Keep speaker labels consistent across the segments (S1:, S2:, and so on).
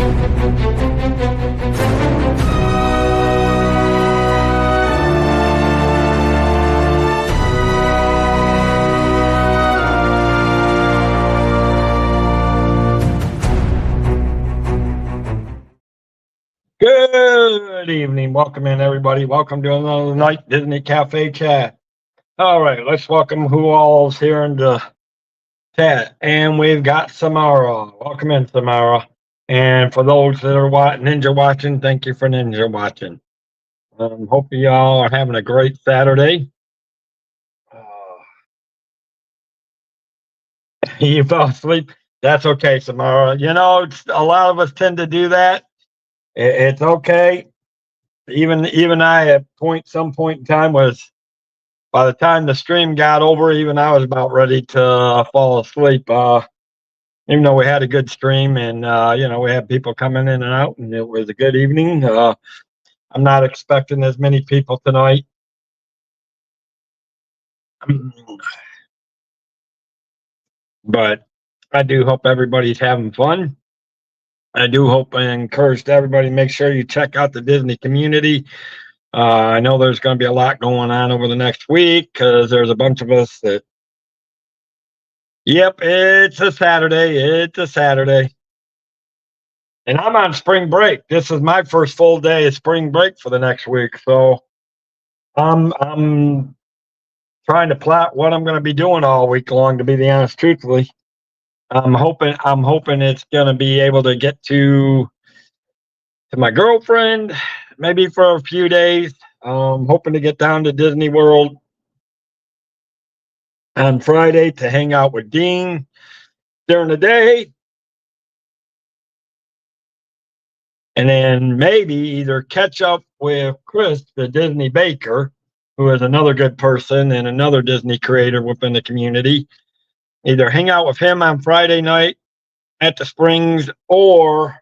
S1: Good evening. Welcome in, everybody. Welcome to another night Disney Cafe chat. All right, let's welcome who all's here in the chat. And we've got Samara. Welcome in, Samara. And for those that are ninja watching, thank you for ninja watching. Hope you all are having a great Saturday. You fell asleep? That's okay, Samara. You know, a lot of us tend to do that. It's okay. Even I at some point in time was, by the time the stream got over, even I was about ready to fall asleep. Even though we had a good stream and we had people coming in and out, and it was a good evening. I'm not expecting as many people tonight. But I do hope everybody's having fun. I do hope and encourage everybody, make sure you check out the Disney community. I know there's going to be a lot going on over the next week because there's a bunch of us that. Yep, it's a Saturday. It's a Saturday. And I'm on spring break. This is my first full day of spring break for the next week. So I'm trying to plot what I'm going to be doing all week long, to be the honest, truthfully. I'm hoping it's going to be able to get to my girlfriend, maybe for a few days. Hoping to get down to Disney World on Friday to hang out with Dean during the day. And then maybe either catch up with Chris, the Disney baker, who is another good person and another Disney creator within the community. Either hang out with him on Friday night at the Springs, or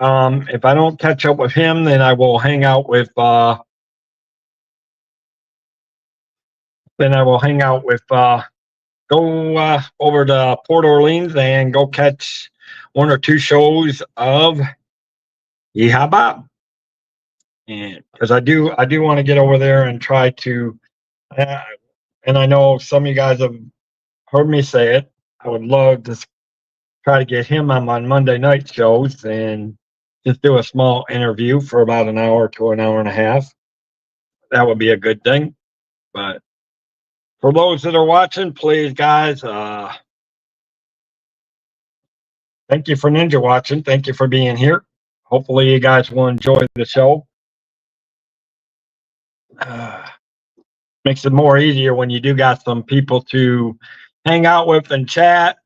S1: if I don't catch up with him, then I will hang out with go over to Port Orleans and go catch one or two shows of Yeehaw Bob. And because I do want to get over there and try to, and I know some of you guys have heard me say it, I would love to try to get him on my Monday night shows and just do a small interview for about an hour to an hour and a half. That would be a good thing. But for those that are watching, please, guys, thank you for ninja watching. Thank you for being here. Hopefully you guys will enjoy the show. Makes it more easier when you do got some people to hang out with and chat.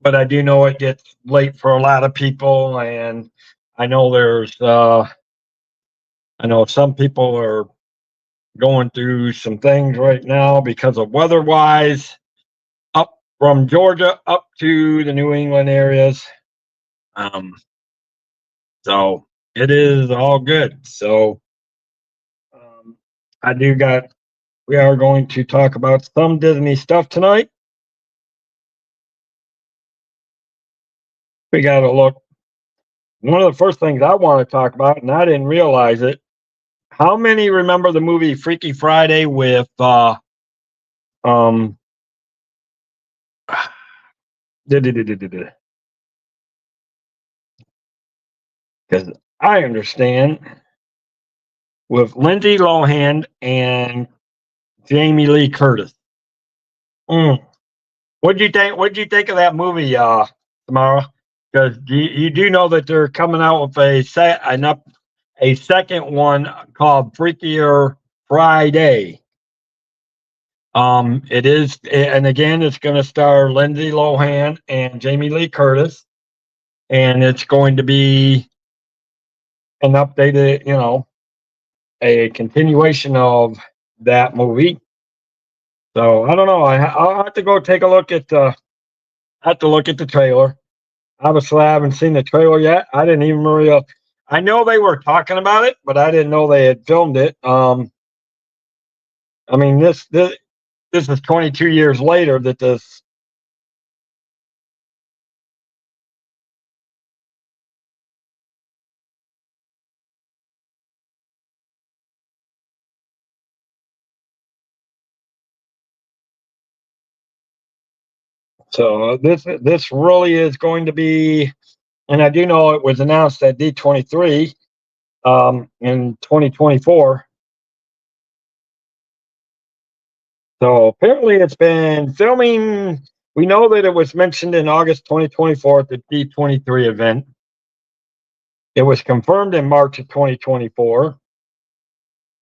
S1: But I do know it gets late for a lot of people, and I know I know some people are going through some things right now because of weather-wise, up from Georgia up to the New England areas. So it is all good. So we are going to talk about some Disney stuff tonight. We got to look. One of the first things I want to talk about, and I didn't realize it, how many remember the movie Freaky Friday with because I understand with Lindsay Lohan and Jamie Lee Curtis. What'd you think of that movie, Tamara? Because you do know that they're coming out with a second one called Freakier Friday. It is, and again, it's going to star Lindsay Lohan and Jamie Lee Curtis, and it's going to be an updated, a continuation of that movie. So I don't know. I'll have to go take a look at the trailer. Obviously, I haven't seen the trailer yet. I didn't even realize. I know they were talking about it, but I didn't know they had filmed it. I mean, this is 22 years later that this So this really is going to be, and I do know it was announced at D23 in 2024. So apparently it's been filming. We know that it was mentioned in August 2024 at the D23 event. It was confirmed in March of 2024,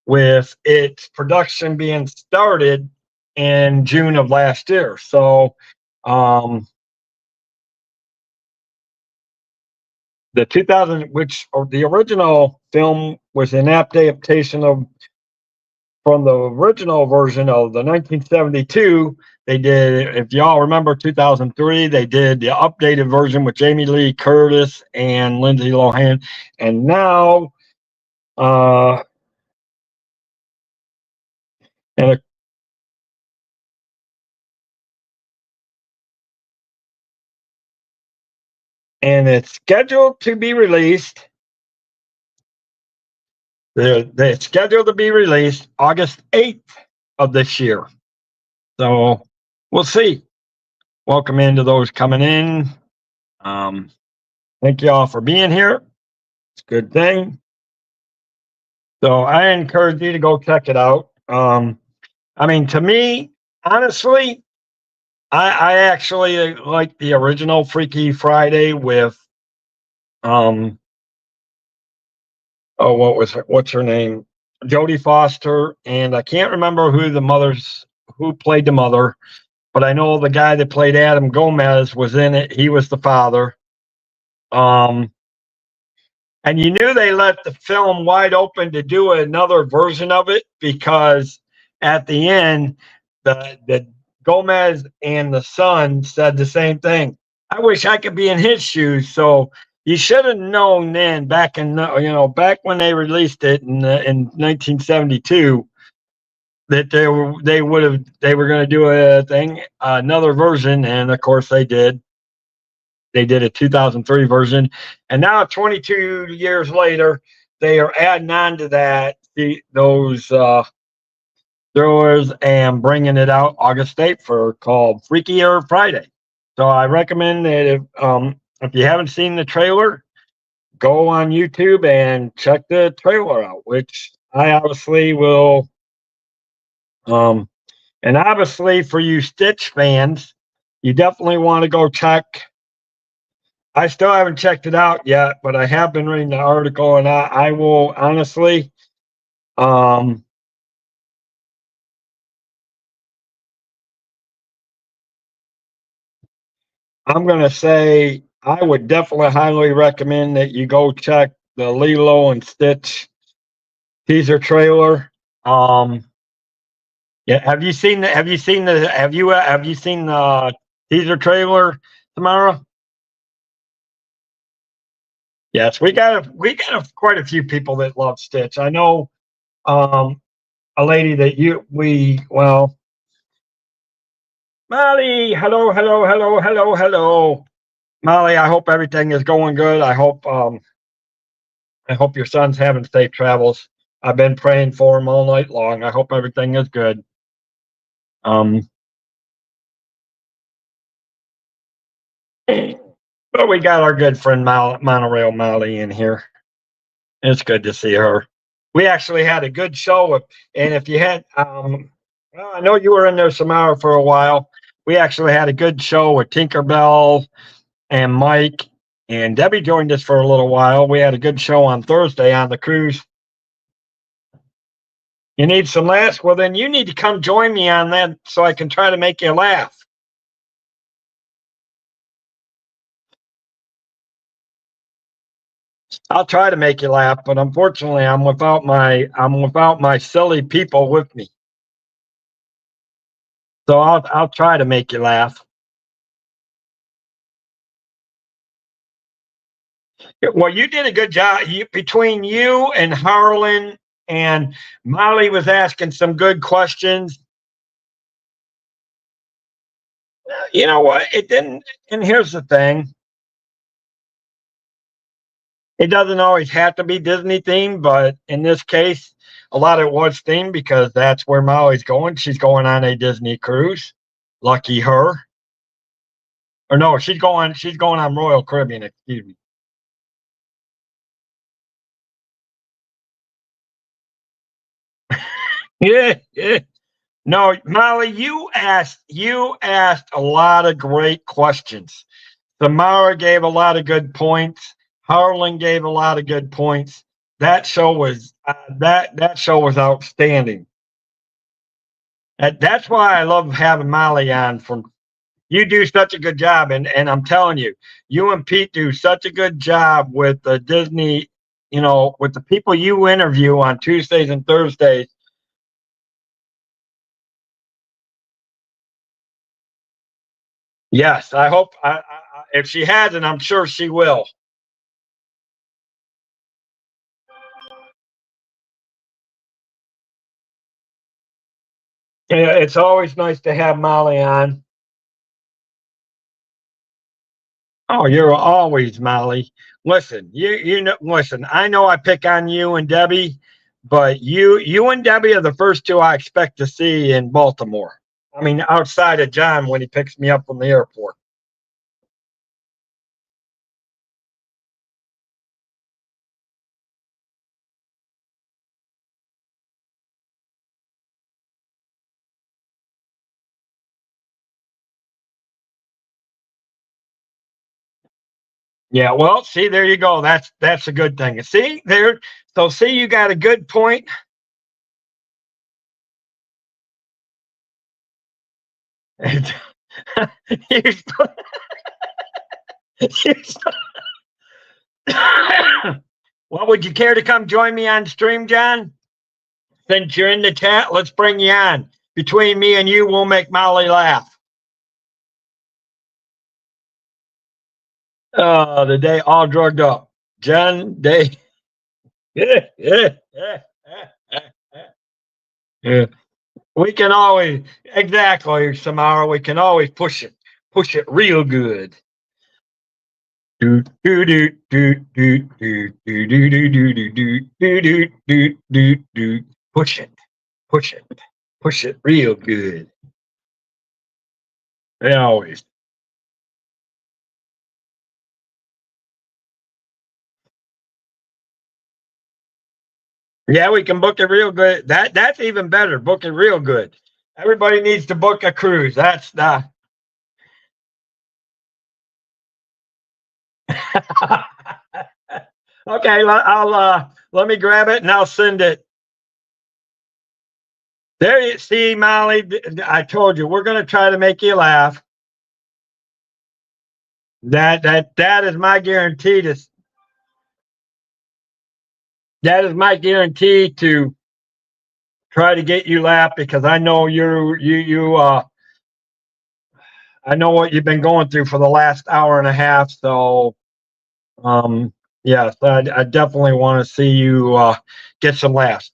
S1: with its production being started in June of last year. So the 2000, which or the original film was an adaptation of from the original version of the 1972. They did, if y'all remember 2003, they did the updated version with Jamie Lee Curtis and Lindsay Lohan. And now, and it's scheduled to be released. They're scheduled to be released August 8th of this year. So we'll see. Welcome into those coming in. Thank you all for being here. It's a good thing. So I encourage you to go check it out. I mean, to me, honestly, I actually like the original Freaky Friday with oh, what's her name? Jodie Foster, and I can't remember who played the mother, but I know the guy that played Adam Gomez was in it. He was the father. And you knew they let the film wide open to do another version of it, because at the end, the Gomez and the son said the same thing. I wish I could be in his shoes. So you should have known then, back back when they released it in 1972, that they were going to do another version, and of course they did. They did a 2003 version, and now 22 years later, they are adding on to that those thrillers and bringing it out August 8th called Freakier Friday. So I recommend that if you haven't seen the trailer, go on YouTube and check the trailer out, which I obviously will. And obviously for you Stitch fans, you definitely want to go check. I still haven't checked it out yet, but I have been reading the article, and I will honestly, I'm going to say I would definitely highly recommend that you go check the Lilo and Stitch teaser trailer. Yeah, have you seen the teaser trailer, Tamara? Yes, we got quite a few people that love Stitch. I know a lady that Molly, hello. Molly, I hope everything is going good. I hope your son's having safe travels. I've been praying for him all night long. I hope everything is good. But we got our good friend Monorail Molly in here. It's good to see her. We actually had a good show, and if you had, well, I know you were in there, Samara, for a while. We actually had a good show with Tinkerbell and Mike, and Debbie joined us for a little while. We had a good show on Thursday on the cruise. You need some laughs? Well, then you need to come join me on that so I can try to make you laugh. I'll try to make you laugh, but unfortunately, I'm without my silly people with me. So I'll try to make you laugh. Well, you did a good job. Between you and Harlan, and Molly was asking some good questions. You know what? It didn't. And here's the thing: it doesn't always have to be Disney themed, but in this case, a lot of it was themed because that's where Molly's going. She's going on a Disney cruise. Lucky her. Or no, she's going on Royal Caribbean, excuse me. Yeah, yeah. No, Molly, you asked a lot of great questions. Samara gave a lot of good points. Harlan gave a lot of good points. That show was outstanding. That's why I love having Molly on. From you do such a good job, and I'm telling you, you and Pete do such a good job with the Disney. With the people you interview on Tuesdays and Thursdays. Yes, I hope. If she hasn't, I'm sure she will. Yeah, it's always nice to have Molly on. Oh, you're always Molly. Listen, listen. I know I pick on you and Debbie, but you and Debbie are the first two I expect to see in Baltimore. I mean, outside of John when he picks me up from the airport. Yeah, well, see, there you go. That's a good thing. See there. So see, you got a good point. You're still- you're still- well, would you care to come join me on stream, John? Since you're in the chat, let's bring you on. Between me and you, we'll make Molly laugh. The day all drugged up. John Day. Yeah, yeah, yeah, yeah. We can always, exactly, Samara, we can always push it real good. Do do do do do do do do do do do do do do do do. Push it, push it, push it real good. They always. Yeah, we can book it real good. That's even better. Book it real good. Everybody needs to book a cruise. That's the. Okay, I'll let me grab it and I'll send it. There you see, Molly. I told you we're going to try to make you laugh. That is my guarantee to. That is my guarantee to try to get you laugh because I know you. I know what you've been going through for the last hour and a half. So yes, I definitely want to see you get some laughs.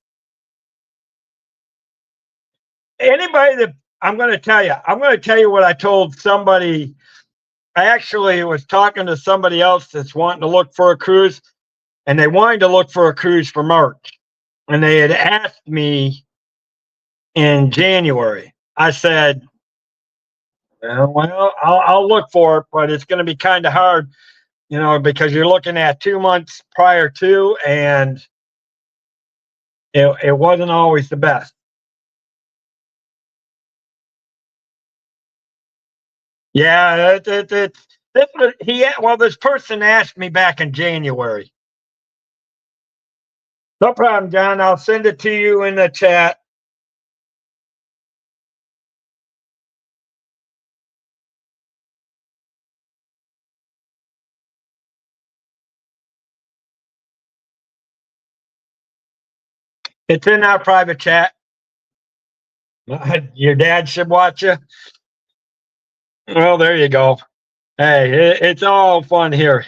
S1: Anybody that I'm going to tell you what I told somebody. I actually was talking to somebody else that's wanting to look for a cruise, and they wanted to look for a cruise for March, and they had asked me in January. I said, well, I'll look for it, but it's going to be kind of hard, because you're looking at 2 months prior to, and it wasn't always the best. Yeah, this person asked me back in January. No problem, John. I'll send it to you in the chat. It's in our private chat. Your dad should watch you. Well, there you go. Hey, it's all fun here.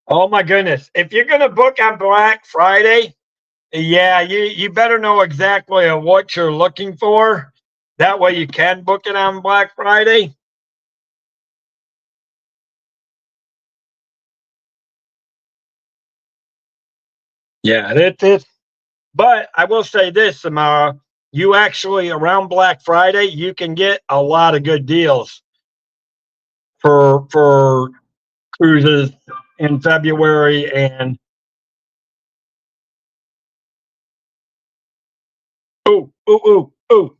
S1: Oh my goodness! If you're gonna book on Black Friday, yeah, you better know exactly what you're looking for. That way you can book it on Black Friday. Yeah, it. But I will say this, Samara. you actually around Black Friday, you can get a lot of good deals for cruises in February and ooh, ooh, ooh, ooh.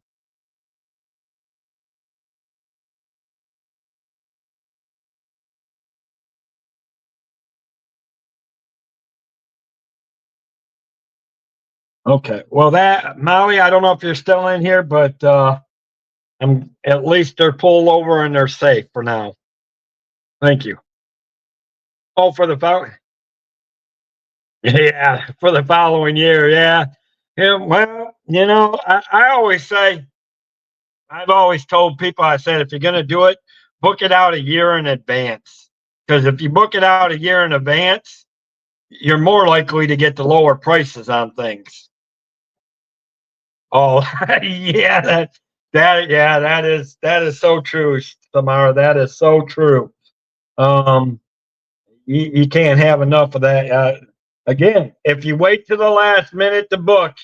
S1: Okay. Well, that Maui, I don't know if you're still in here, but I'm at least they're pulled over and they're safe for now. Thank you. Oh, for the yeah, for the following year, yeah. Yeah, well, I always say, I've always told people, I said, if you're going to do it, book it out a year in advance. Because if you book it out a year in advance, you're more likely to get the lower prices on things. Oh, yeah, that is so true, Samara. That is so true. Um, you can't have enough of that. Again, if you wait to the last minute to book,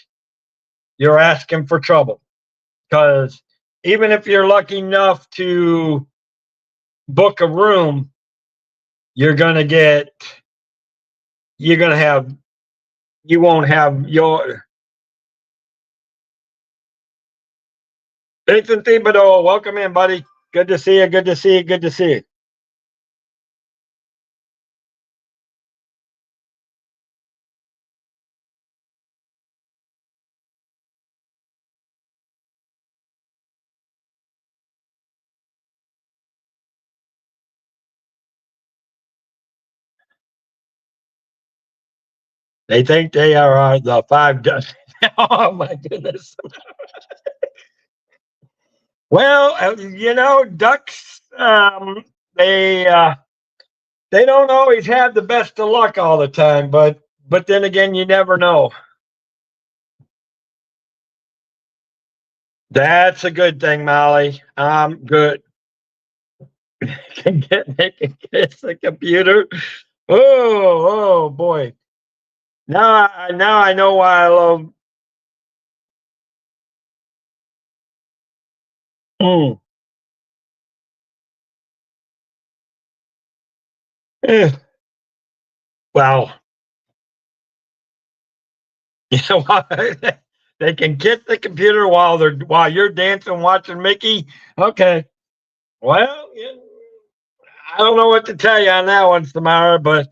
S1: you're asking for trouble. Because even if you're lucky enough to book a room, you're gonna get, you're gonna have, you won't have your Nathan Thibodeau. Welcome in, buddy. Good to see you. Good to see you. Good to see you. They think they are the five. Oh my goodness. Well, ducks. They they don't always have the best of luck all the time, but then again, you never know. That's a good thing, Molly. Good. They can kiss the computer. Oh, oh boy. Now I know why I love. Mm, eh, well, you know what? They can kiss the computer while you're dancing, watching Mickey. Okay. Well, yeah, I don't know what to tell you on that one, Samara, but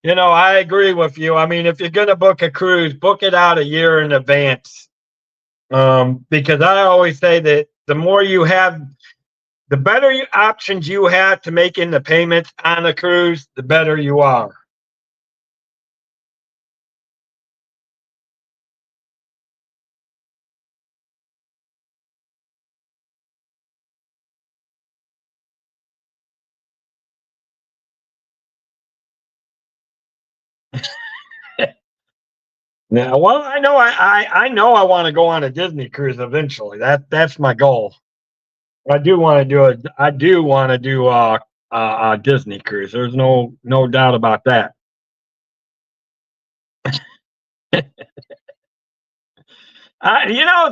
S1: I agree with you. I mean, if you're gonna book a cruise, book it out a year in advance. Because I always say that the more you have, the better options you have to making the payments on a cruise, the better you are. Now, well, I know I want to go on a Disney cruise eventually. That's my goal. I do want to do it. I do want to do a Disney cruise. There's no doubt about that.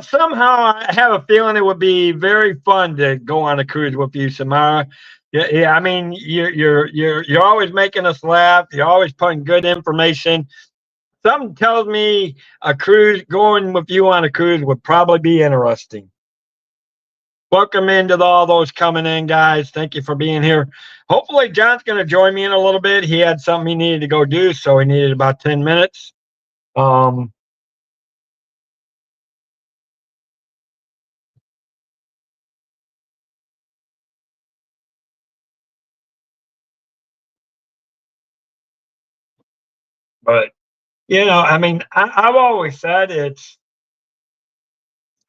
S1: Somehow I have a feeling it would be very fun to go on a cruise with you, Samara. Yeah, yeah. I mean, you're always making us laugh. You're always putting good information. Something tells me a cruise, going with you on a cruise, would probably be interesting. Welcome into all those coming in, guys. Thank you for being here. Hopefully, John's going to join me in a little bit. He had something he needed to go do, so he needed about 10 minutes. Um, but I mean, I've always said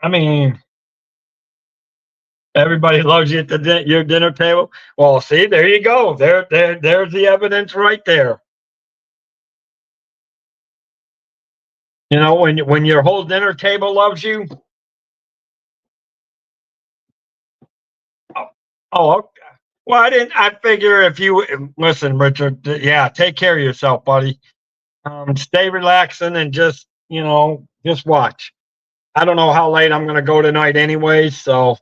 S1: I mean, everybody loves you at your dinner table. Well, see, there you go. There's the evidence right there. When your whole dinner table loves you. Oh, oh, okay. Well, I didn't. I figure if you listen, Richard. Yeah, take care of yourself, buddy. Stay relaxing and just watch. I don't know how late I'm going to go tonight anyway, so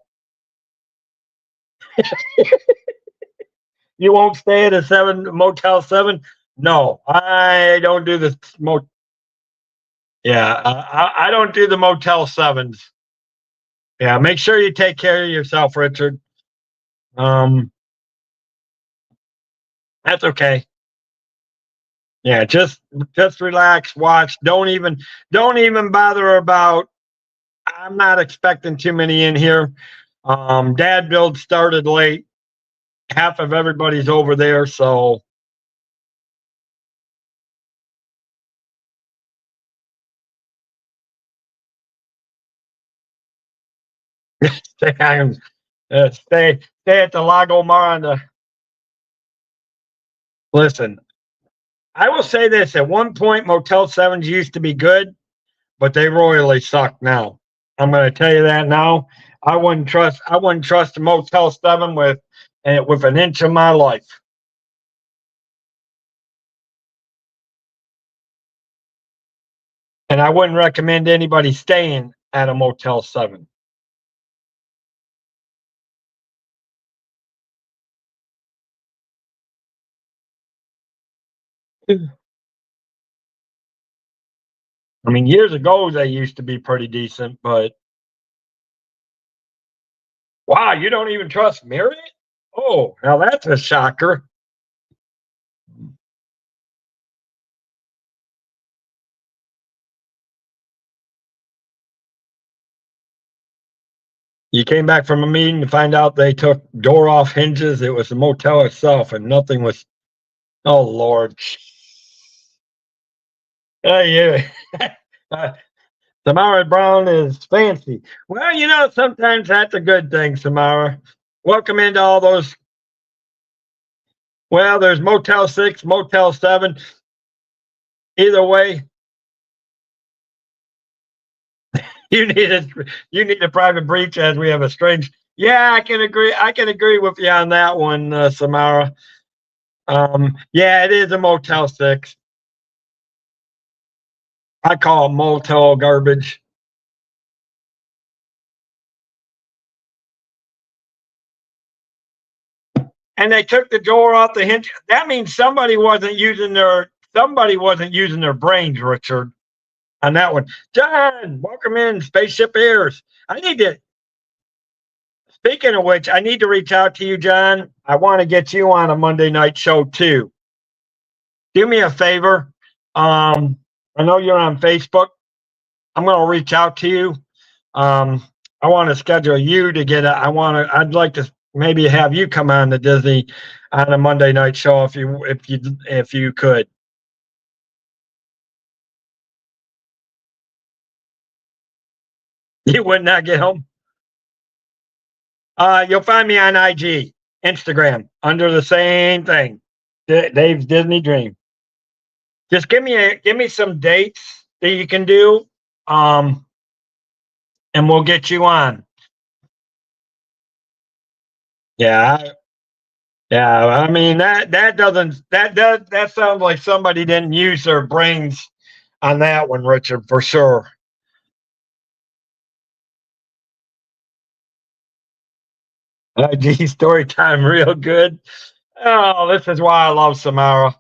S1: you won't stay at a Motel 7? No, I don't do the yeah, I don't do the Motel 7s. Yeah, make sure you take care of yourself, Richard. Um, that's okay. Yeah, just relax, watch. Don't even bother about. I'm not expecting too many in here. Dad build started late. Half of everybody's over there, so stay stay at the Lago Mar on the. Listen, I will say this: at one point, Motel Sevens used to be good, but they royally suck now. I'm going to tell you that now. I wouldn't trust a Motel 7 with an inch of my life. And I wouldn't recommend anybody staying at a Motel 7. I mean, years ago they used to be pretty decent, but wow, you don't even trust Marriott? Oh, now that's a shocker. You came back from a meeting to find out they took door off hinges. It was the motel itself, and nothing was. Oh Lord. Yeah. uh, Samara Brown is fancy. Well, sometimes that's a good thing, Samara. Welcome into all those. Well, there's Motel 6, Motel 7. Either way, you need a you need a private breach as we have a strange. Yeah, I can agree. I can agree with you on that one, Samara. Yeah, it is a Motel 6. I call it motel garbage. And they took the door off the hinge. That means somebody wasn't using their brains, Richard, on that one. John, welcome in, Spaceship Airs. I need to. Speaking of which, I need to reach out to you, John. I want to get you on a Monday night show too. Do me a favor. I know you're on Facebook. I'm going to reach out to you. I want to schedule you to get. I'd like to maybe have you come on to Disney on a Monday night show if you could. You would not get home. You'll find me on IG, Instagram, under the same thing, Dave's Disney Dream. Just give me some dates that you can do, um, and we'll get you on. Yeah, yeah. I mean that sounds like somebody didn't use their brains on that one, Richard, for sure. IG story time, real good. Oh, this is why I love Samara.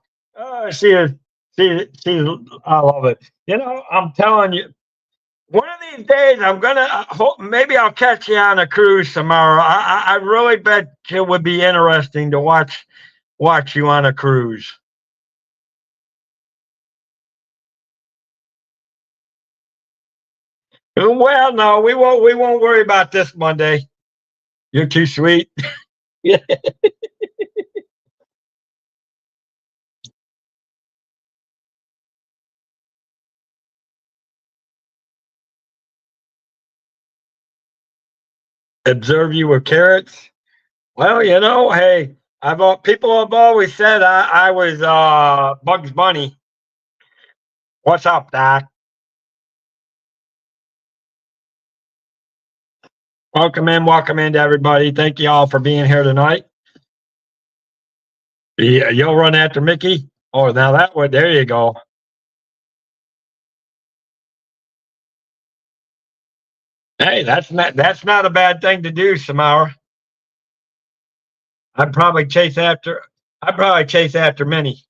S1: She is, I love it. I'm telling you, one of these days I'm gonna hope maybe I'll catch you on a cruise, Samara. I really bet it would be interesting to watch you on a cruise. Well, no, we won't worry about this Monday. You're too sweet. Observe you with carrots. Well, hey, people have always said I was Bugs Bunny. What's up, Doc? Welcome in to everybody. Thank you all for being here tonight. Yeah, you'll run after Mickey. Oh, now that one, there you go. Hey, that's not a bad thing to do, Samara. I'd probably chase after I'd probably chase after many.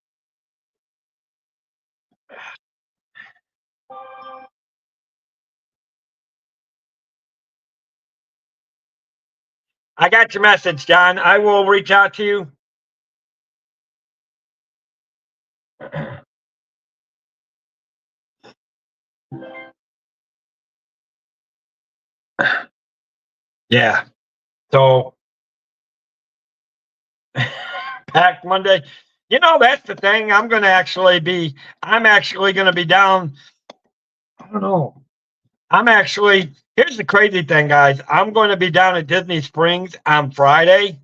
S1: I got your message, John. I will reach out to you. Yeah. So packed Monday. That's the thing. I'm actually gonna be down. I don't know. Here's the crazy thing, guys. I'm going to be down at Disney Springs on Friday.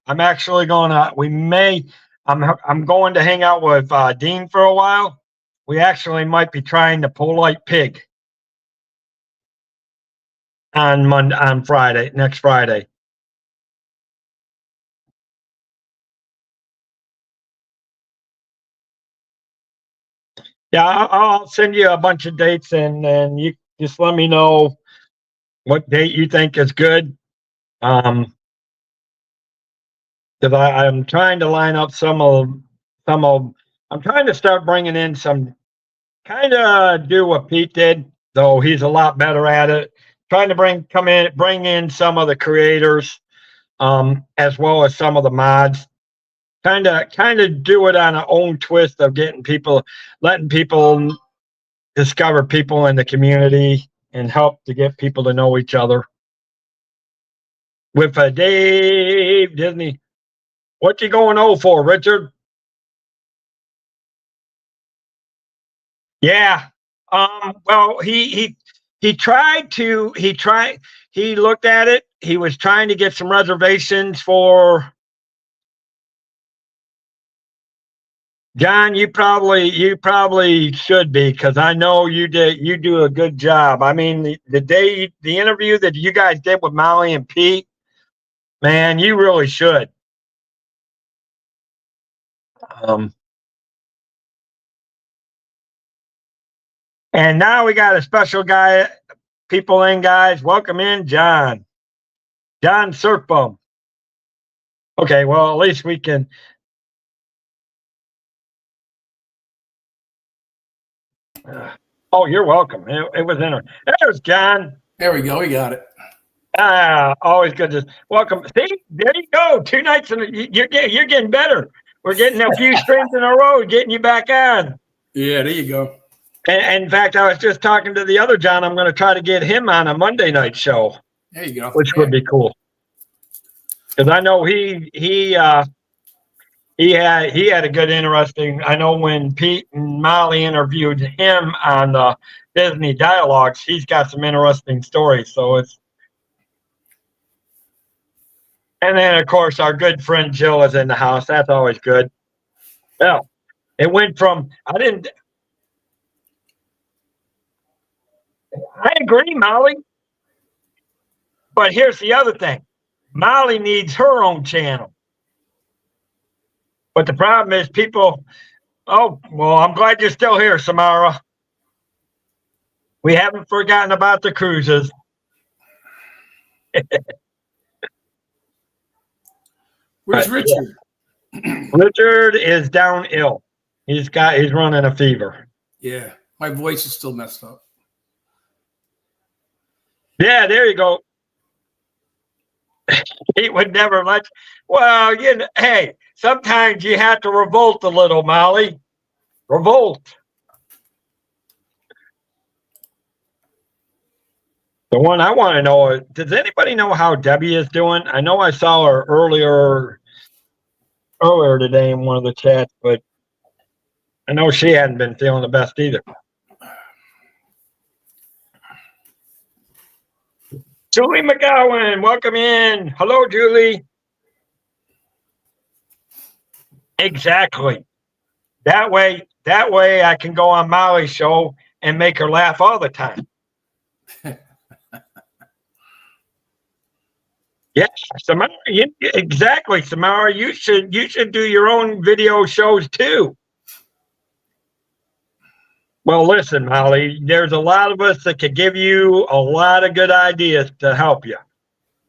S1: I'm actually going to, we may, I'm going to hang out with Dean for a while. We actually might be trying the Polite Pig on Friday, next Friday. Yeah, I'll send you a bunch of dates and you just let me know what date you think is good. Because I'm trying to line up I'm trying to start bringing in some, kind of do what Pete did, though he's a lot better at it. Trying to bring in some of the creators, as well as some of the mods. Kind of do it on our own twist of letting people discover people in the community and help to get people to know each other. With Dave Disney, what you going for, Richard? Yeah. Well, he looked at it. He was trying to get some reservations for John. You probably should be, because I know you do a good job. I mean, the interview that you guys did with Molly and Pete, man, you really should. Um, and now we got a special guy. People in, guys. Welcome in, John Surfbum. Okay, well, at least we can. Oh, you're welcome. It was in. There's John.
S2: There we go. We got it.
S1: Always good to welcome. See, there you go. 2 nights and you're getting better. We're getting a few streams in a row, getting you back on.
S2: Yeah, there you go.
S1: And in fact, I was just talking to the other John. I'm going to try to get him on a Monday night show.
S2: There you go.
S1: Which would be cool. Because I know he had a good, interesting. I know when Pete and Molly interviewed him on the Disney Dialogues, he's got some interesting stories. So it's. And then, of course, our good friend Jill is in the house. That's always good. Well, it went from, I agree, Molly. But here's the other thing. Molly needs her own channel. But the problem is oh, well, I'm glad you're still here, Samara. We haven't forgotten about the cruises.
S2: Where's Richard?
S1: Yeah. Richard is down ill. He's running a fever.
S2: Yeah, my voice is still messed up.
S1: Yeah, there you go. He would never let. Well, hey, sometimes you have to revolt a little, Molly. Revolt. The one I want to know is, does anybody know how Debbie is doing? I know I saw her earlier today in one of the chats, but I know she hadn't been feeling the best either. Julie McGowan, welcome in. Hello, Julie. Exactly. That way I can go on Molly's show and make her laugh all the time. Yeah, Samara, exactly, Samara. You should do your own video shows too. Well, listen, Molly, there's a lot of us that could give you a lot of good ideas to help you.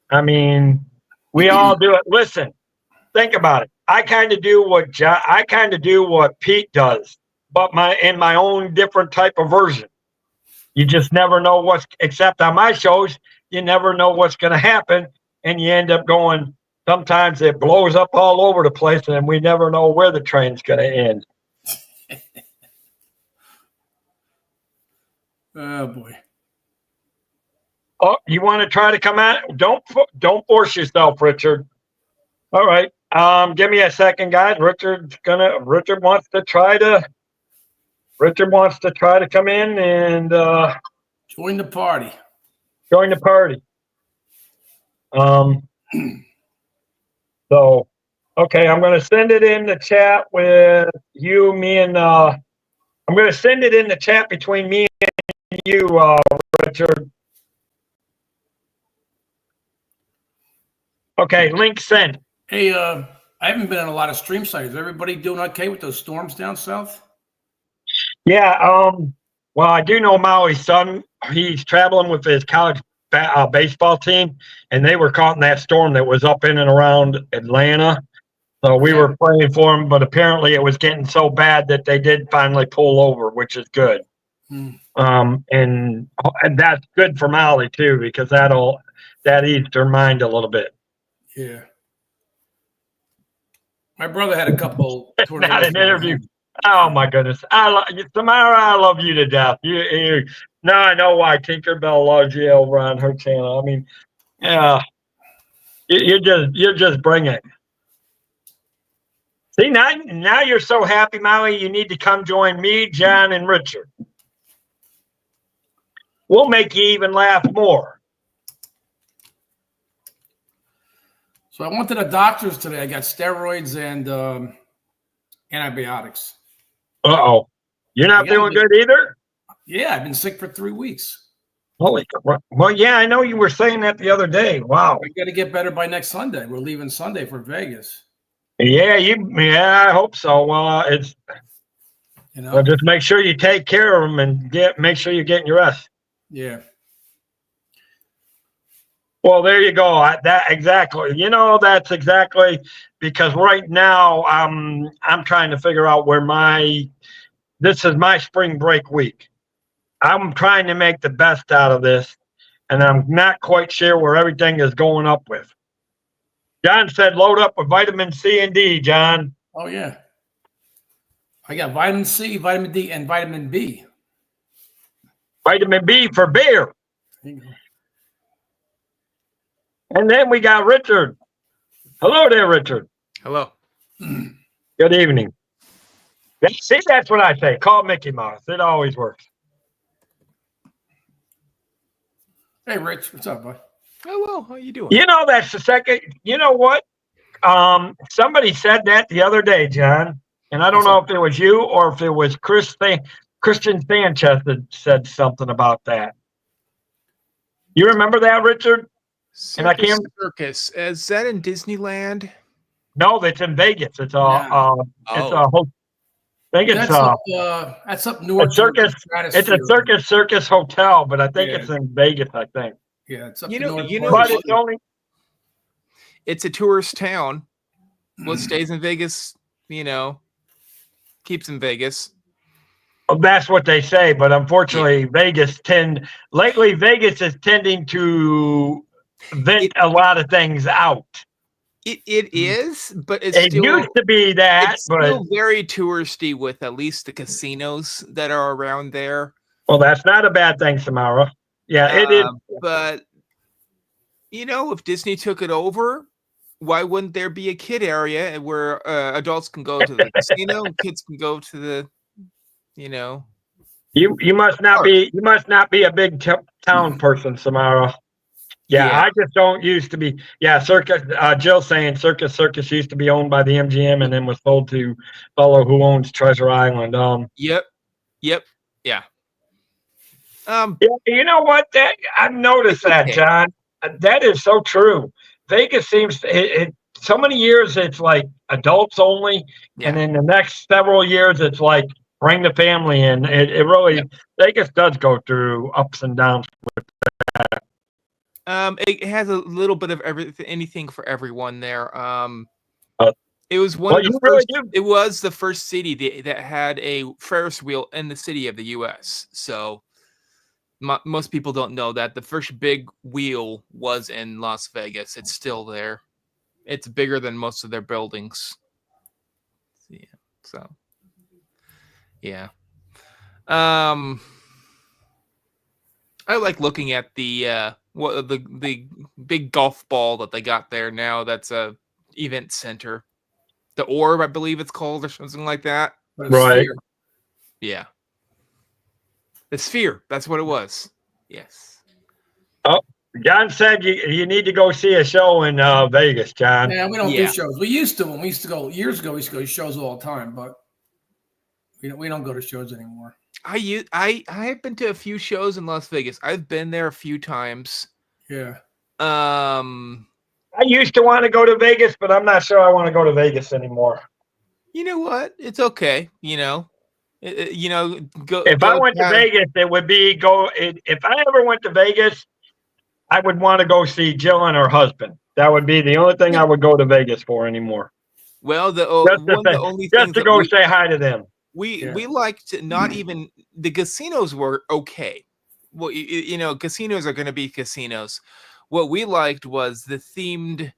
S1: I mean, we all do it. Listen, think about it. I kind of do what Pete does, but in my own different type of version. You just never know except on my shows, you never know what's going to happen. And you end up going, sometimes it blows up all over the place and we never know where the train's going to end.
S2: Oh boy.
S1: Oh, you want to try to come out? Don't force yourself, Richard. All right. Give me a second, guys. Richard wants to try to come in and
S2: join the party.
S1: Join the party. So okay, I'm gonna send it in the chat with you, me, and I'm gonna send it in the chat between me and you, Richard. Okay, link sent.
S2: Hey, I haven't been on a lot of stream sites. Is everybody doing okay with those storms down south?
S1: Yeah, well, I do know Maui's son. He's traveling with his college baseball team, and they were caught in that storm that was up in and around Atlanta. So we were praying for him, but apparently it was getting so bad that they did finally pull over, which is good. And that's good for Maui too, because that eased her mind a little bit.
S2: Yeah. My brother had a couple tornadoes.
S1: Not an interview. Oh my goodness, Tamara, I love you to death. You now I know why Tinkerbell loves you over on her channel. I mean, yeah, you're just bringing it. See, now you're so happy, Maui. You need to come join me, John, and Richard. We'll make you even laugh more.
S2: So I went to the doctors today. I got steroids and antibiotics.
S1: Uh-oh. You're not feeling good either?
S2: Yeah, I've been sick for 3 weeks.
S1: Holy crap. Well, yeah, I know you were saying that the other day. Wow.
S2: I got to get better by next Sunday. We're leaving Sunday for Vegas.
S1: Yeah, I hope so. Well, well, just make sure you take care of them and make sure you're getting your rest.
S2: Yeah.
S1: Well, there you go. That's exactly because right now I'm trying to figure out where this is my spring break week. I'm trying to make the best out of this, and I'm not quite sure where everything is going up with. John said load up with vitamin C and D, John.
S2: Oh, yeah. I got vitamin C, vitamin D, and vitamin B.
S1: Vitamin B for beer.
S2: There you go.
S1: And then we got Richard. Hello there, Richard.
S3: Hello.
S1: Good evening. See, that's what I say. Call Mickey Mouse. It always works.
S2: Hey, Rich. What's up, bud?
S3: Oh, well, how you doing?
S1: You know, that's the second. You know what? Somebody said that the other day, John. And I don't know if it was you or if it was Christian Sanchez that said something about that. You remember that, Richard?
S3: Circus. Is that in Disneyland?
S1: No, that's in Vegas. It's
S2: that's up north.
S1: It's a circus hotel, but I think it's in Vegas. I think.
S2: Yeah, it's up
S1: but it's only.
S3: It's a tourist town. What stays in Vegas, keeps in Vegas.
S1: Well, that's what they say, but unfortunately, Vegas is tending to vent a lot of things out.
S3: It is, but it
S1: used to be that,
S3: it's still very touristy with at least the casinos that are around there.
S1: Well, that's not a bad thing, Samara. Yeah, it is.
S3: But if Disney took it over, why wouldn't there be a kid area where adults can go to the casino and kids can go to the,
S1: You must not be a big town person, Samara. Yeah, I just don't used to be. Yeah, Circus. Jill saying Circus used to be owned by the MGM and then was sold to fellow who owns Treasure Island.
S3: Yep. Yeah.
S1: Yeah, you know what? That I've noticed that, John. That is so true. Vegas seems so many years it's like adults only, and then the next several years it's like bring the family in. It really Vegas does go through ups and downs.
S3: It has a little bit of everything, anything for everyone there.
S1: Uh,
S3: It was one
S1: well,
S3: of the
S1: you really
S3: first.
S1: do.
S3: It was the first city that had a Ferris wheel in the city of the U.S. So most people don't know that the first big wheel was in Las Vegas. It's still there. It's bigger than most of their buildings. Yeah. So. Yeah. I like looking at the big golf ball that they got there now. That's a event center. The Orb, I believe it's called, or something like that.
S2: But it's
S1: Right.
S2: Sphere.
S3: Yeah. The Sphere. That's what it was. Yes.
S1: John said you need to go see a show in Vegas, John.
S2: Yeah, we don't
S3: Yeah.
S2: do shows. We used to when we used to go years ago. We used to go to shows all the time, but we don't go to shows anymore.
S3: I have been to a few shows in Las Vegas. I've been there a few times.
S2: Yeah.
S1: I used to want to go to Vegas, but I'm not sure I want to go to Vegas anymore.
S3: You know what? It's okay. Go.
S1: If I went to Vegas, it would be if I ever went to Vegas, I would want to go see Jill and her husband. That would be the only thing I would go to Vegas for anymore.
S3: Well,
S1: Just to go say hi to them.
S3: We liked not even the casinos were okay. Well, casinos are going to be casinos. What we liked was the themed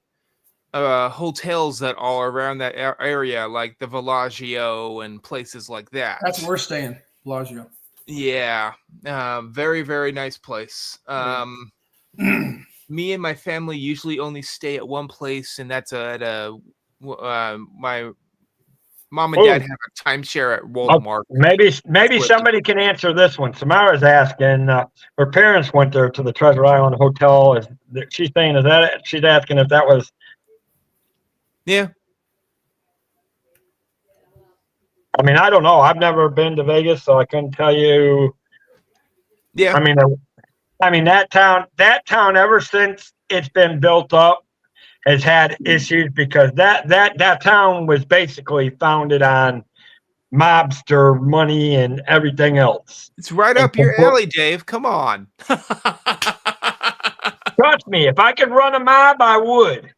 S3: hotels that are around that area, like the Bellagio and places like that.
S2: That's where we're staying, Bellagio.
S3: Yeah, very, very nice place. Me and my family usually only stay at one place, and that's at my mom and dad have a timeshare at Walmart.
S1: Maybe somebody can answer this one. Samara's asking. Her parents went there to the Treasure Island Hotel. She's saying she's asking if that was.
S3: Yeah.
S1: I mean, I don't know. I've never been to Vegas, so I couldn't tell you.
S3: Yeah.
S1: I mean that town ever since it's been built up has had issues because that town was basically founded on mobster money and everything else.
S3: It's right up your alley, Dave. Come on.
S1: Trust me, if I could run a mob, I would.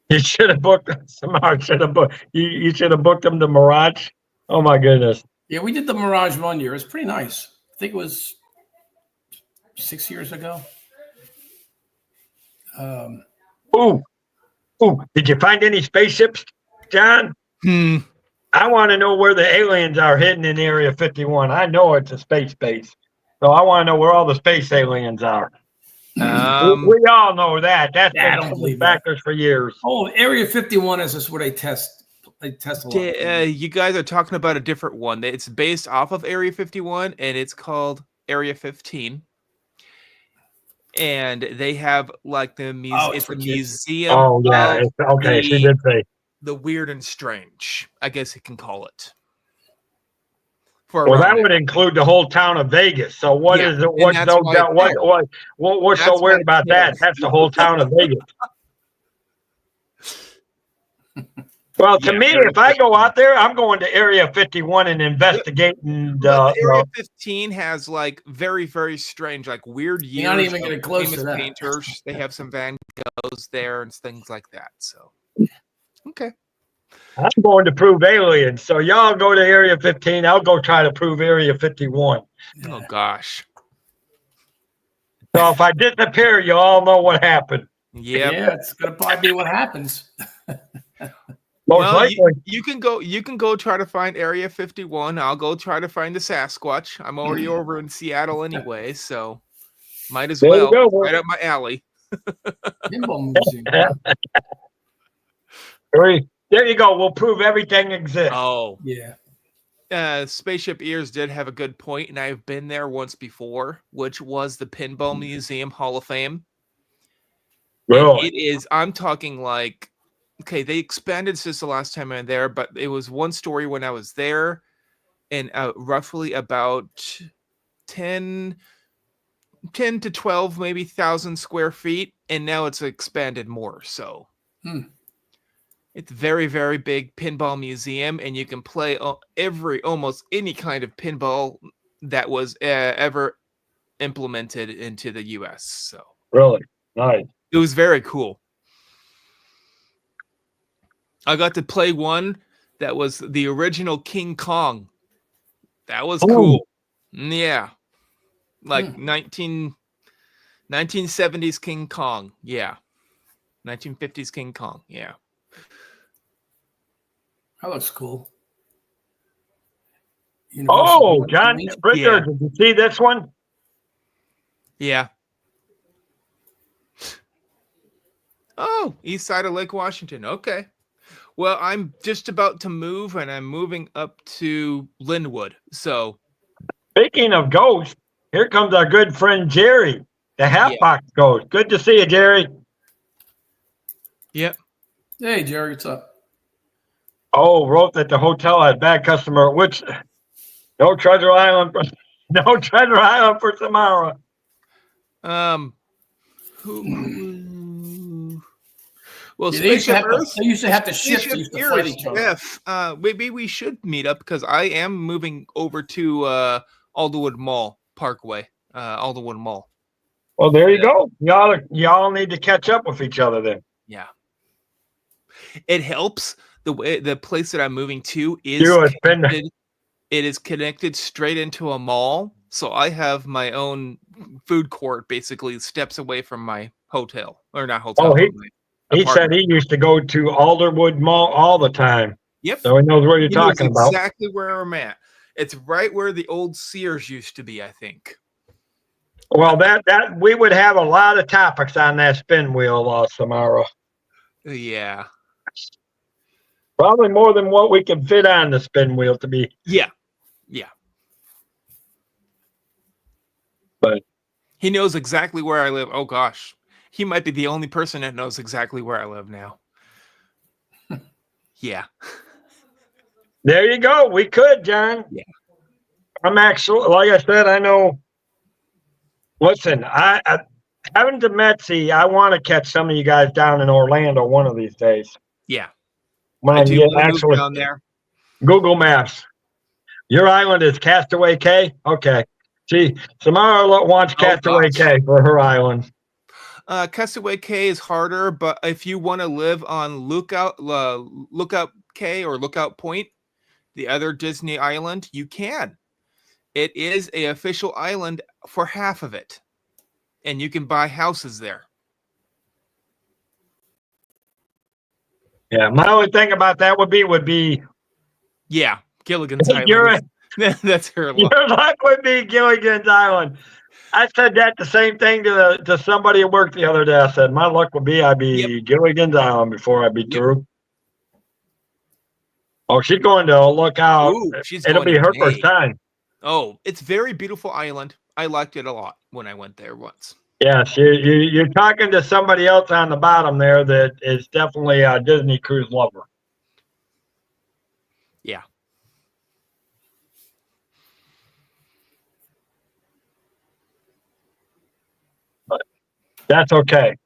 S1: You should have booked Samar. You should have booked them to Mirage. Oh my goodness.
S2: Yeah, we did the Mirage one year. It's pretty nice. I think it was 6 years ago.
S1: Ooh. Did you find any spaceships, John? I want to know where the aliens are hidden in Area 51. I know it's a space base, so I want to know where all the space aliens are. We all know that. That's been factors for years.
S2: Oh, Area 51 is just where they test. They test a lot.
S3: You guys are talking about a different one. It's based off of Area 51, and it's called Area 15. And they have like the museum. It's a museum.
S1: Oh yeah. Okay. She did say
S3: the weird and strange. I guess you can call it.
S1: That would include the whole town of Vegas. So what's so weird about that? That's the whole town of Vegas. Well, to me, if I go out there, I'm going to Area 51 and investigating.
S3: Area 15 has like very, very strange, like weird years.
S2: You're not even getting close to that.
S3: Painters. They have some Van Goghs there and things like that. So, okay.
S1: I'm going to prove aliens. So y'all go to Area 15. I'll go try to prove Area 51.
S3: Oh gosh.
S1: So if I disappear, you all know what happened.
S3: Yep.
S2: Yeah, it's gonna probably be what happens.
S3: You can go try to find Area 51. I'll go try to find the Sasquatch. I'm already over in Seattle anyway, so might as well. Right up my alley.
S1: There you go. We'll prove everything exists.
S3: Oh
S2: yeah.
S3: Spaceship Ears did have a good point, and I've been there once before, which was the Pinball Museum Hall of Fame.
S1: Really?
S3: It is. I'm talking like. Okay, they expanded since the last time I was there, but it was one story when I was there. and roughly about 10 to 12 maybe thousand square feet, and now it's expanded more. So it's very, very big pinball museum, and you can play almost any kind of pinball that was ever implemented into the US. So
S1: Really nice.
S3: it was very cool. I got to play one that was the original King Kong. That was cool. Yeah. Like 1970s King Kong. Yeah. 1950s King Kong. Yeah.
S2: That looks cool.
S1: Oh, John, Richard,
S3: Yeah.
S1: did you see this one?
S3: Yeah. Oh, east side of Lake Washington. Okay. Well, I'm just about to move, and I'm moving up to Linwood. So,
S1: Speaking of ghosts, here comes our good friend Jerry, the Halfbox Ghost. Good to see you, Jerry.
S3: yep.
S2: Hey, Jerry, what's up?
S1: Oh, wrote that the hotel had bad customer, which no Treasure Island for Samara.
S3: Who? Well,
S2: Yeah, they used
S3: Spaceship Earth.
S2: to have to shift. They
S3: Spaceship
S2: used to fight
S3: Earth,
S2: each other.
S3: Jeff, maybe we should meet up because I am moving over to Alderwood Mall Parkway. Alderwood Mall.
S1: Well, there you go. Y'all need to catch up with each other then.
S3: Yeah. It helps the way the place that I'm moving to is
S1: You have been-
S3: connected. It is connected straight into a mall, so I have my own food court, basically steps away from my hotel or not hotel.
S1: Oh, he said
S3: apartment.
S1: he used to go to Alderwood Mall all the time,
S3: Yep.
S1: so he knows what you're
S3: He knows
S1: talking about.
S3: exactly where I'm at. It's right where the old Sears used to be, I think.
S1: Well, that we would have a lot of topics on that spin wheel, Samara.
S3: Yeah.
S1: Probably more than what we can fit on the spin wheel to be.
S3: Yeah.
S1: But
S3: he knows exactly where I live. Oh gosh. He might be the only person that knows exactly where I live now. Yeah.
S1: there you go. We could, John.
S3: Yeah.
S1: I'm actually, like I said, I know. Listen, I haven't met Metzi. I want to catch some of you guys down in Orlando one of these days.
S3: Yeah.
S1: When
S3: I do
S1: get
S3: want to
S1: actually
S3: move down there.
S1: Google Maps. Your island is Castaway Cay? Okay. See, Samara wants Castaway
S3: gosh.
S1: Cay for her island.
S3: Castaway Cay is harder, but if you want to live on Lookout Cay or Lookout Point, the other Disney island, you can. It is an official island for half of it, and you can buy houses there.
S1: Yeah, my only thing about that would be
S3: Yeah, Gilligan's
S1: You're
S3: Island. That's her luck.
S1: your luck would be Gilligan's Island. I said that the same thing to somebody at work the other day. I said my luck would be I'd be Gilligan's Island before I'd be through. Oh, she's going to Lookout.
S3: Ooh,
S1: It'll be her first time.
S3: Oh, it's very beautiful island. I liked it a lot when I went there once.
S1: Yes, you're talking to somebody else on the bottom there that is definitely a Disney cruise lover.
S3: Yeah.
S1: But that's okay.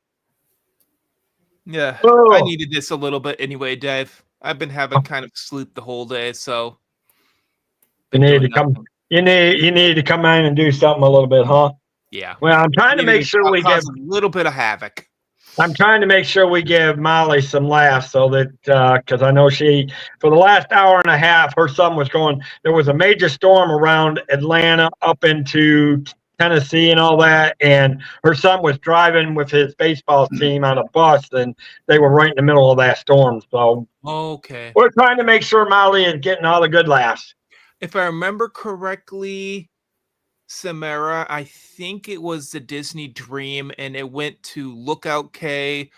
S3: Yeah.
S1: Oh.
S3: I needed this a little bit anyway, Dave. I've been having kind of sleep the whole day, so
S1: You need to come. You need to come in and do something a little bit, huh?
S3: Yeah.
S1: Well, I'm trying to make sure we
S3: cause
S1: give.
S3: a little bit of havoc.
S1: I'm trying to make sure we give Molly some laughs so that because I know she for the last hour and a half her son was going. There was a major storm around Atlanta up into Tennessee and all that, and her son was driving with his baseball team on a bus, and they were right in the middle of that storm. So
S3: Okay.
S1: we're trying to make sure Molly is getting all the good laughs.
S3: If I remember correctly, Samara, I think it was the Disney Dream, and it went to Lookout Cay.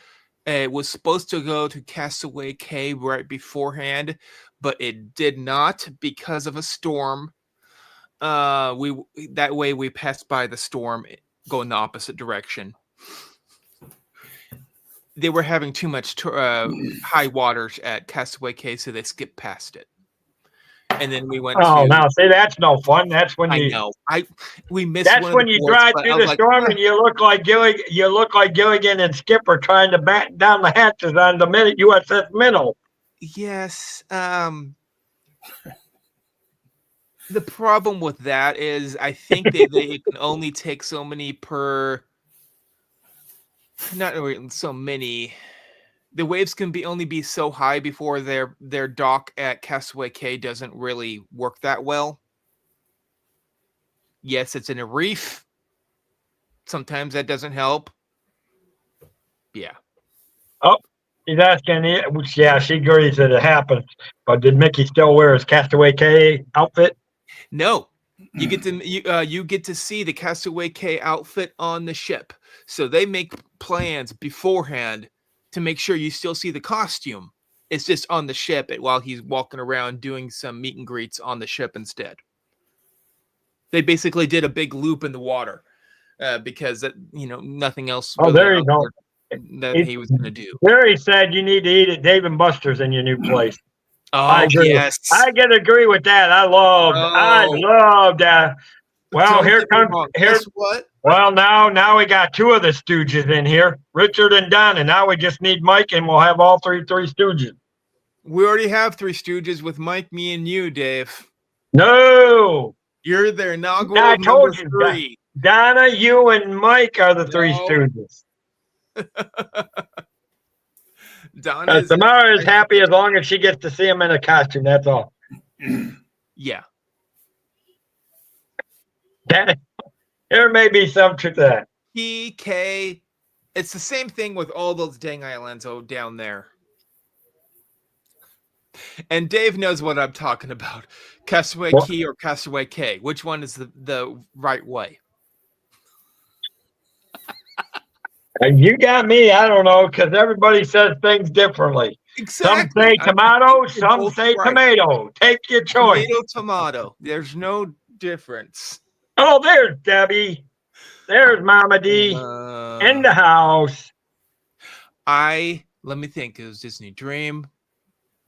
S3: It was supposed to go to Castaway Cay right beforehand, but it did not because of a storm. That way we passed by the storm going the opposite direction. They were having too much high waters at Castaway Cay, so they skipped past it. and then we went
S1: Oh,
S3: to.
S1: now see, that's no fun. That's when
S3: I
S1: you.
S3: know. We missed.
S1: That's
S3: one of
S1: when
S3: the
S1: you
S3: ports,
S1: drive
S3: but
S1: through
S3: I was
S1: the
S3: like,
S1: storm
S3: "Ah."
S1: and you look like Gilligan and Skipper trying to batten down the hatches on the USS Minnow.
S3: Yes. The problem with that is I think they can only take so many per. Not really so many. The waves can only be so high before their dock at Castaway Cay doesn't really work that well. Yes, it's in a reef. Sometimes that doesn't help. Yeah.
S1: He's asking, which, yeah, she agrees that it happens. But did Mickey still wear his Castaway Cay outfit?
S3: No, you get to see the Castaway Cay outfit on the ship. So they make plans beforehand to make sure you still see the costume. It's just on the ship while he's walking around doing some meet and greets on the ship instead. They basically did a big loop in the water because nothing else.
S1: Oh,
S3: Really
S1: there you go.
S3: that he was going to do.
S1: Barry said you need to eat at Dave and Buster's in your new place.
S3: Oh,
S1: I agree.
S3: yes.
S1: I can agree with that. I love that. Well,
S3: Guess what?
S1: Well, now we got two of the Stooges in here, Richard and Don, and now we just need Mike, and we'll have all three Stooges.
S3: We already have three Stooges with Mike, me, and you, Dave.
S1: No,
S3: You're their inaugural
S1: I told
S3: number
S1: you,
S3: 3.
S1: Donna, you and Mike are the three Stooges. Tamara is happy as long as she gets to see him in a costume. That's all.
S3: Yeah.
S1: There may be some truth to that.
S3: PK. It's the same thing with all those dang islands down there. And Dave knows what I'm talking about. Castaway Cay or Castaway Cay. Which one is the right way?
S1: You got me. I don't know, because everybody says things differently.
S3: Exactly.
S1: Some say tomato, some say tomato. Take your choice.
S3: Tomato. There's no difference.
S1: Oh, there's Debbie. There's Mama D in the house.
S3: Let me think. It was Disney Dream.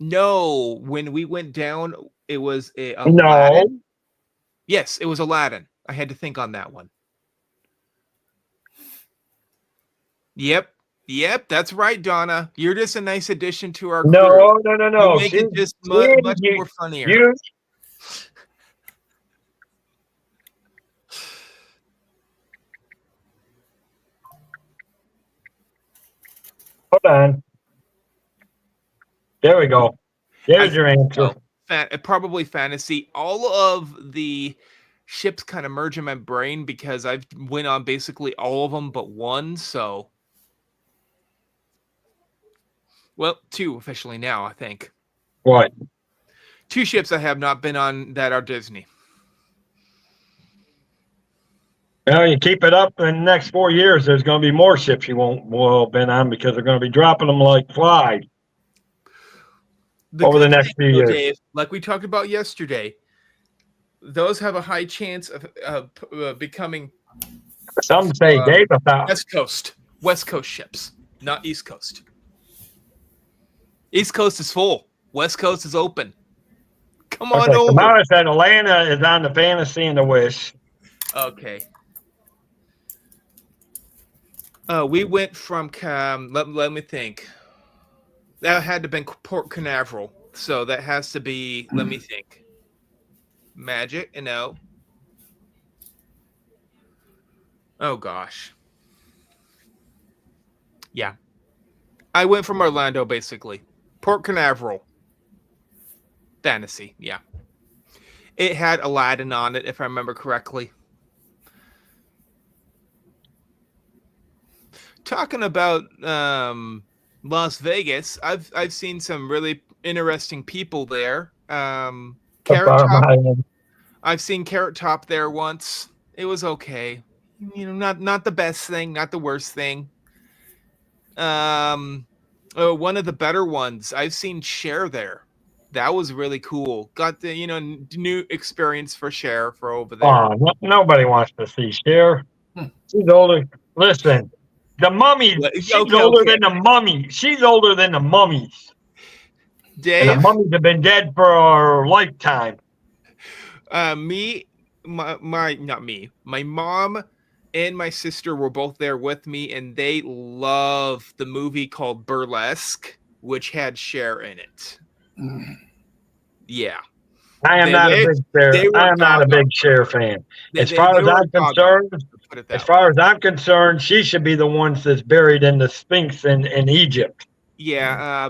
S3: No, when we went down, it was Aladdin.
S1: No.
S3: Yes, it was Aladdin. I had to think on that one. Yep, that's right, Donna. You're just a nice addition to our crew.
S1: No.
S3: You make it just much more funnier.
S1: Hold on. There we go. There's your answer.
S3: Probably fantasy. All of the ships kind of merge in my brain because I've went on basically all of them but one. So, well, 2 officially now, I think.
S1: What?
S3: 2 ships I have not been on that are Disney.
S1: Well, you keep it up in the next 4 years, there's going to be more ships you will have been on because they're going to be dropping them like flies over the next few years.
S3: Dave, like we talked about yesterday, those have a high chance of becoming.
S1: Some say Dave about
S3: West Coast ships, not East Coast. East Coast is full. West Coast is open. Come on over.
S1: Tamara said Atlanta is on the Fantasy and the Wish.
S3: Okay. We went from let me think. That had to have been Port Canaveral, so that has to be. Let me think. Magic, no. Oh gosh. Yeah, I went from Orlando basically. Port Canaveral. Fantasy, yeah. It had Aladdin on it, if I remember correctly. Talking about Las Vegas, I've seen some really interesting people there. Carrot Top. I've seen Carrot Top there once. It was okay. Not the best thing, not the worst thing. One of the better ones. I've seen Cher there. That was really cool. Got the new experience for Cher for over there.
S1: Oh, nobody wants to see Cher. She's older. Listen. The Mummy, she's older than the Mummy. She's older than the mummies. And the
S3: Dave,
S1: mummies have been dead for a lifetime.
S3: not me. My mom and my sister were both there with me, and they love the movie called Burlesque, which had Cher in it. Yeah.
S1: I am not a big Cher.
S3: they were
S1: I am not a
S3: gaga.
S1: big Cher fan. As
S3: They
S1: far as
S3: were
S1: I'm
S3: gaga,
S1: concerned,
S3: put it
S1: as
S3: that
S1: far as I'm concerned, she should be the one that's buried in the Sphinx in Egypt.
S3: Yeah,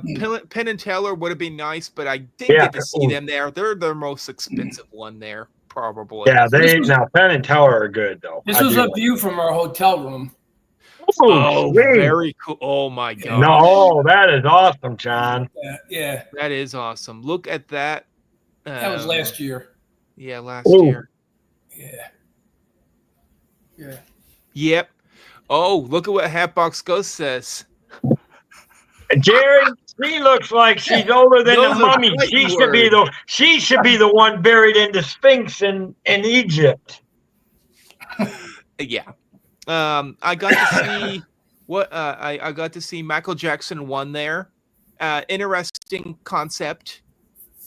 S3: Penn and Teller would have been nice, but I didn't
S1: Yeah,
S3: get to see them there. They're the most expensive one there, probably.
S1: Yeah,
S2: This was-
S1: now Penn and Teller are good though.
S2: This
S1: I
S2: was
S1: do
S2: a
S1: like
S2: view from our hotel room.
S1: it.
S3: Oh,
S1: sweet.
S3: very cool. Oh my god.
S1: No, that is awesome, John.
S2: Yeah,
S3: That is awesome. Look at that.
S2: that was last year.
S3: Yeah, last
S1: Ooh.
S3: year.
S2: Yeah.
S3: Yep. Oh, look at what Hatbox Ghost says.
S1: Jerry, she looks like she's older than
S3: Those
S1: the
S3: are
S1: mummy.
S3: fighting
S1: She should be the one buried in the Sphinx in Egypt.
S3: Yeah. I got to see what I got to see Michael Jackson 1 there. Interesting concept.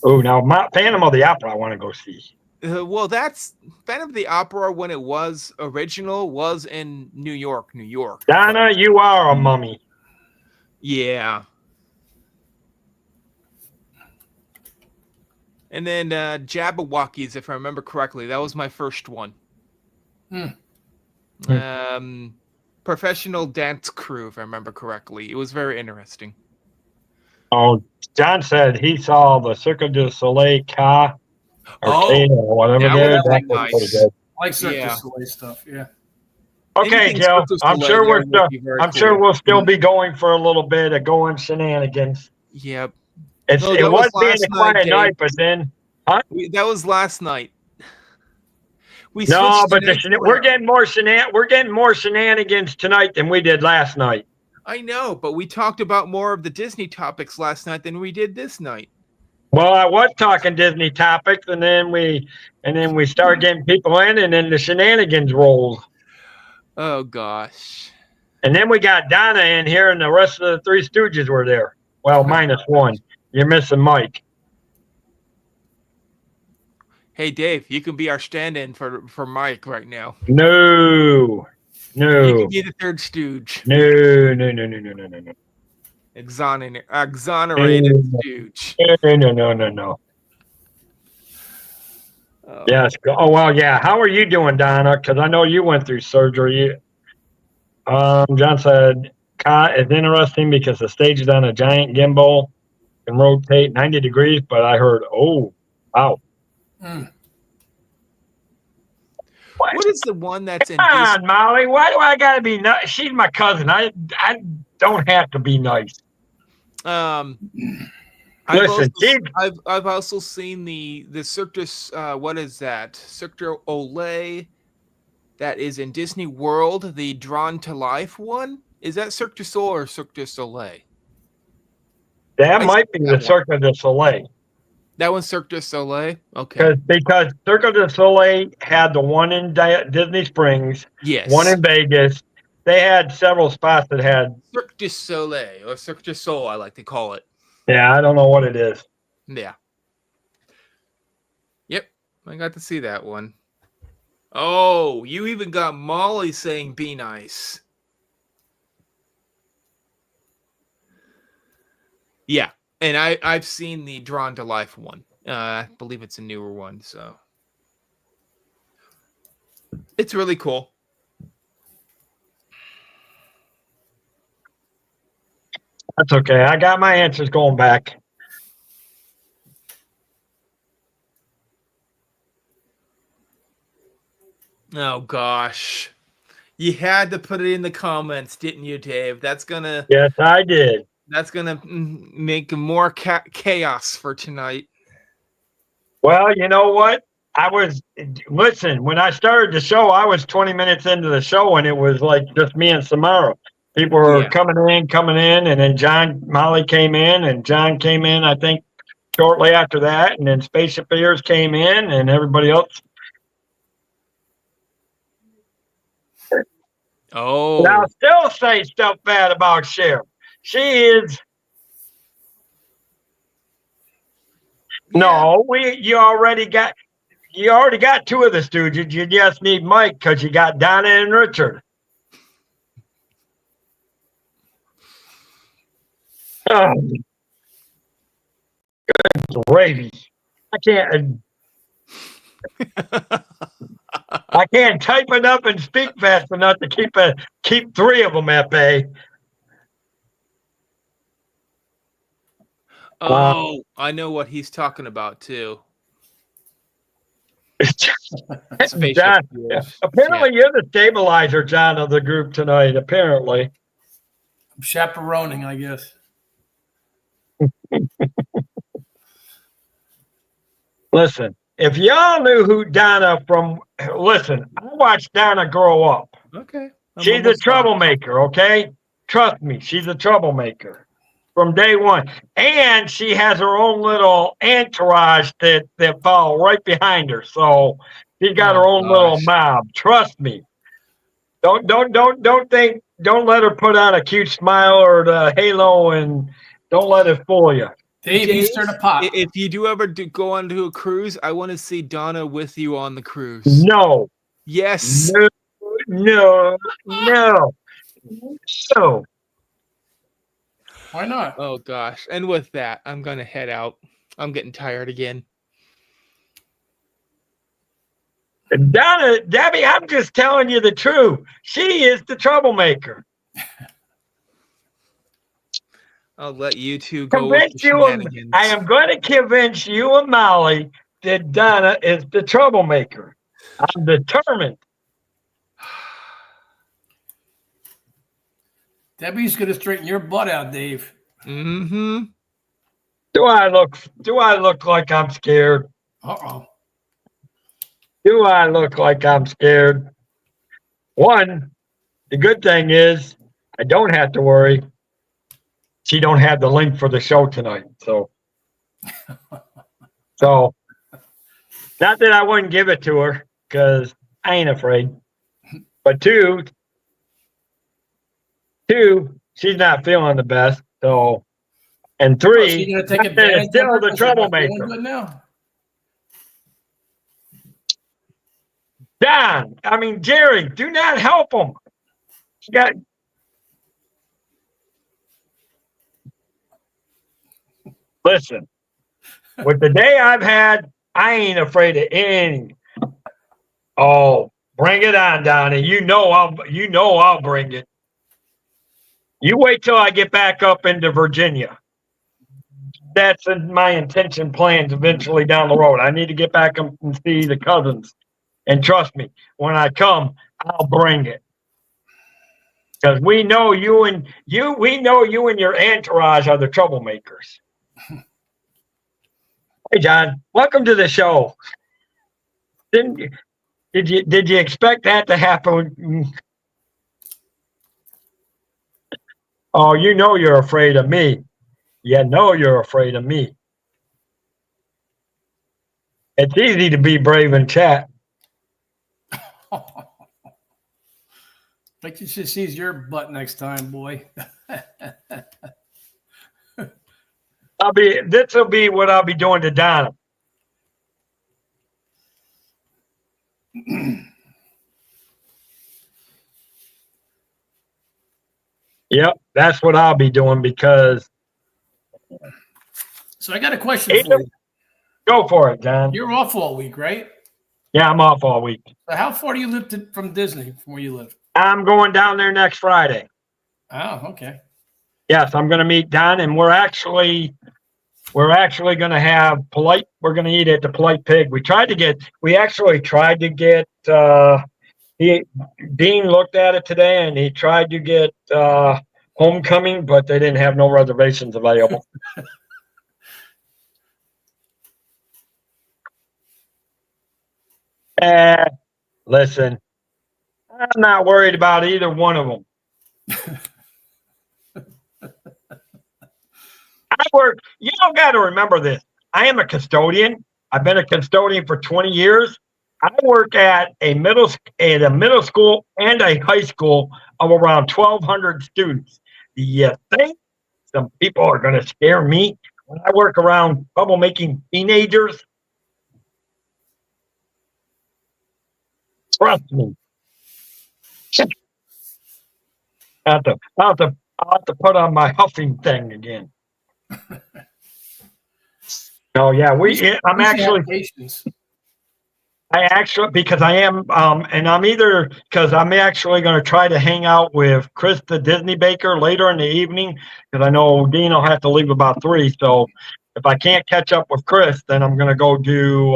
S1: Oh, now my Phantom of the Opera, I want to go see.
S3: Well, that's Phantom of the Opera when it was original was in New York, New York.
S1: Donna, you are a mummy.
S3: Yeah. And then Jabberwockies, if I remember correctly, that was my first one. Professional dance crew, if I remember correctly. It was very interesting.
S1: Oh, John said he saw the Cirque du Soleil Ka or whatever
S3: that
S1: there.
S3: was
S1: That was
S3: nice.
S1: pretty good.
S2: I like Cirque
S3: Yeah.
S2: du Soleil stuff. Yeah.
S1: Okay,
S3: Anything
S1: Joe.
S3: Cirque du
S1: I'm
S3: Soleil
S1: sure
S3: there would be very cool.
S1: we'll still be going for a little bit of going shenanigans.
S3: Yep.
S1: It
S3: that
S1: was
S3: was
S1: being
S3: last
S1: a quiet
S3: night,
S1: night, but then
S3: That was last night. We
S1: no,
S3: switched
S1: but
S3: to night
S1: we're
S3: four.
S1: getting more shenanigans tonight than we did last night.
S3: I know, but we talked about more of the Disney topics last night than we did this night.
S1: Well, I was talking Disney topics, and then we started getting people in, and then the shenanigans rolled.
S3: Oh gosh.
S1: And then we got Donna in here, and the rest of the Three Stooges were there. Well, minus one. You're missing Mike.
S3: Hey Dave, you can be our stand-in for Mike right now.
S1: No.
S3: You
S1: No.
S3: can be the third stooge.
S1: No.
S3: Exonerated stooge.
S1: No.
S3: Oh.
S1: Yes. Oh, well, yeah. How are you doing, Donna? Because I know you went through surgery. John said, it's interesting because the stage is on a giant gimbal and rotate 90 degrees, but I heard, oh, wow.
S3: What is the one that's in
S1: Come
S3: Disney?
S1: on, Molly. Why do I got to be nice? She's my cousin. I don't have to be nice. Listen,
S3: I've also seen the Cirque du what is that? Cirque du Olay that is in Disney World, the Drawn to Life one. Is that Cirque du Soleil or Cirque du Soleil?
S1: that might be the Cirque du Soleil.
S3: That one's Cirque du Soleil? Okay.
S1: Because Cirque du Soleil had the one in Disney Springs,
S3: Yes.
S1: one in Vegas. They had several spots that had.
S3: Cirque du Soleil or Cirque du Soleil, I like to call it.
S1: Yeah, I don't know what it is.
S3: Yeah. Yep. I got to see that one. Oh, you even got Molly saying be nice. Yeah. And I've seen the Drawn to Life one. I believe it's a newer one, so it's really cool.
S1: That's okay. I got my answers going back.
S3: Oh gosh. You had to put it in the comments, didn't you, Dave? That's gonna
S1: Yes, I did.
S3: That's gonna make more chaos for tonight.
S1: Well, you know what? Listen, when I started the show, I was 20 minutes into the show, and it was like just me and Samara. People were coming in, and then Molly came in, and John came in, I think, shortly after that, and then Spaceship Ears came in, and everybody else.
S3: Oh.
S1: Now, still say stuff bad about Cher. She is No, you already got two of the Stooges. You just need Mike because you got Donna and Richard. Oh, good gravy. I can't type enough and speak fast enough to keep three of them at bay.
S3: Oh, I know what he's talking about too. Spatial
S1: John,
S3: fuels.
S1: apparently you're the stabilizer, John, of the group tonight. Apparently,
S2: I'm chaperoning, I guess.
S1: listen. If y'all knew who Donna from, listen. I watched Donna grow up.
S3: Okay.
S1: She's a troublemaker. Okay, trust me, she's a troublemaker from day one, and she has her own little entourage that follow right behind her. So she's got her own little mob. Trust me. Don't think. Don't let her put on a cute smile or the halo, and don't let it fool you.
S2: Dave, you stirred a pot.
S3: If you do ever go onto a cruise, I want to see Donna with you on the cruise.
S1: No.
S3: Yes.
S1: No. So.
S2: Why not?
S3: Oh gosh. And with that, I'm gonna head out. I'm getting tired again.
S1: Donna, Debbie, I'm just telling you the truth. She is the troublemaker.
S3: I'll let you two go.
S1: I am going to convince you and Molly that Donna is the troublemaker. I'm determined.
S2: Debbie's going to straighten your butt out, Dave.
S3: Mm-hmm.
S1: Do I look like I'm scared?
S2: Uh-oh.
S1: Do I look like I'm scared? One, the good thing is I don't have to worry. She don't have the link for the show tonight. So not that I wouldn't give it to her because I ain't afraid. But two, she's not feeling the best. So, and three,
S2: she's going to take advantage
S1: still
S2: of
S1: the troublemaker.
S2: Good now.
S1: Jerry, do not help him. Listen, with the day I've had, I ain't afraid of any. Oh, bring it on, Donnie. You know I'll bring it. You wait till I get back up into Virginia. That's my intention plans eventually down the road. I need to get back up and see the cousins. And trust me, when I come, I'll bring it. Because we know you and your entourage are the troublemakers. Hey, John, welcome to the show. Did you expect that to happen? Oh, you know you're afraid of me. You know you're afraid of me. It's easy to be brave in chat.
S2: Like you should see your butt next time, boy.
S1: This will be what I'll be doing to Donna. Yep, that's what I'll be doing because.
S2: So I got a question for you.
S1: Go for it, John.
S2: You're off all week, right?
S1: Yeah, I'm off all week.
S2: So how far do you live from Disney, from where you live?
S1: I'm going down there next Friday.
S2: Oh, okay.
S1: Yes, I'm going to meet Don, and we're actually going to have Polite. We're going to eat at the Polite Pig. We actually tried to get. Dean looked at it today, and he tried to get Homecoming, but they didn't have no reservations available. Listen, I'm not worried about either one of them. You don't got to remember this. I am a custodian. I've been a custodian for 20 years. I work at a middle school and a high school of around 1,200 students. Do you think some people are going to scare me when I work around troublemaking teenagers, trust me, I'll have to put on my huffing thing again. Oh yeah, I'm
S2: You should
S1: actually.
S2: have patience.
S1: Because I am, and because I'm actually going to try to hang out with Chris the Disney Baker later in the evening, because I know Dean will have to leave about 3. So if I can't catch up with Chris, then I'm going to go do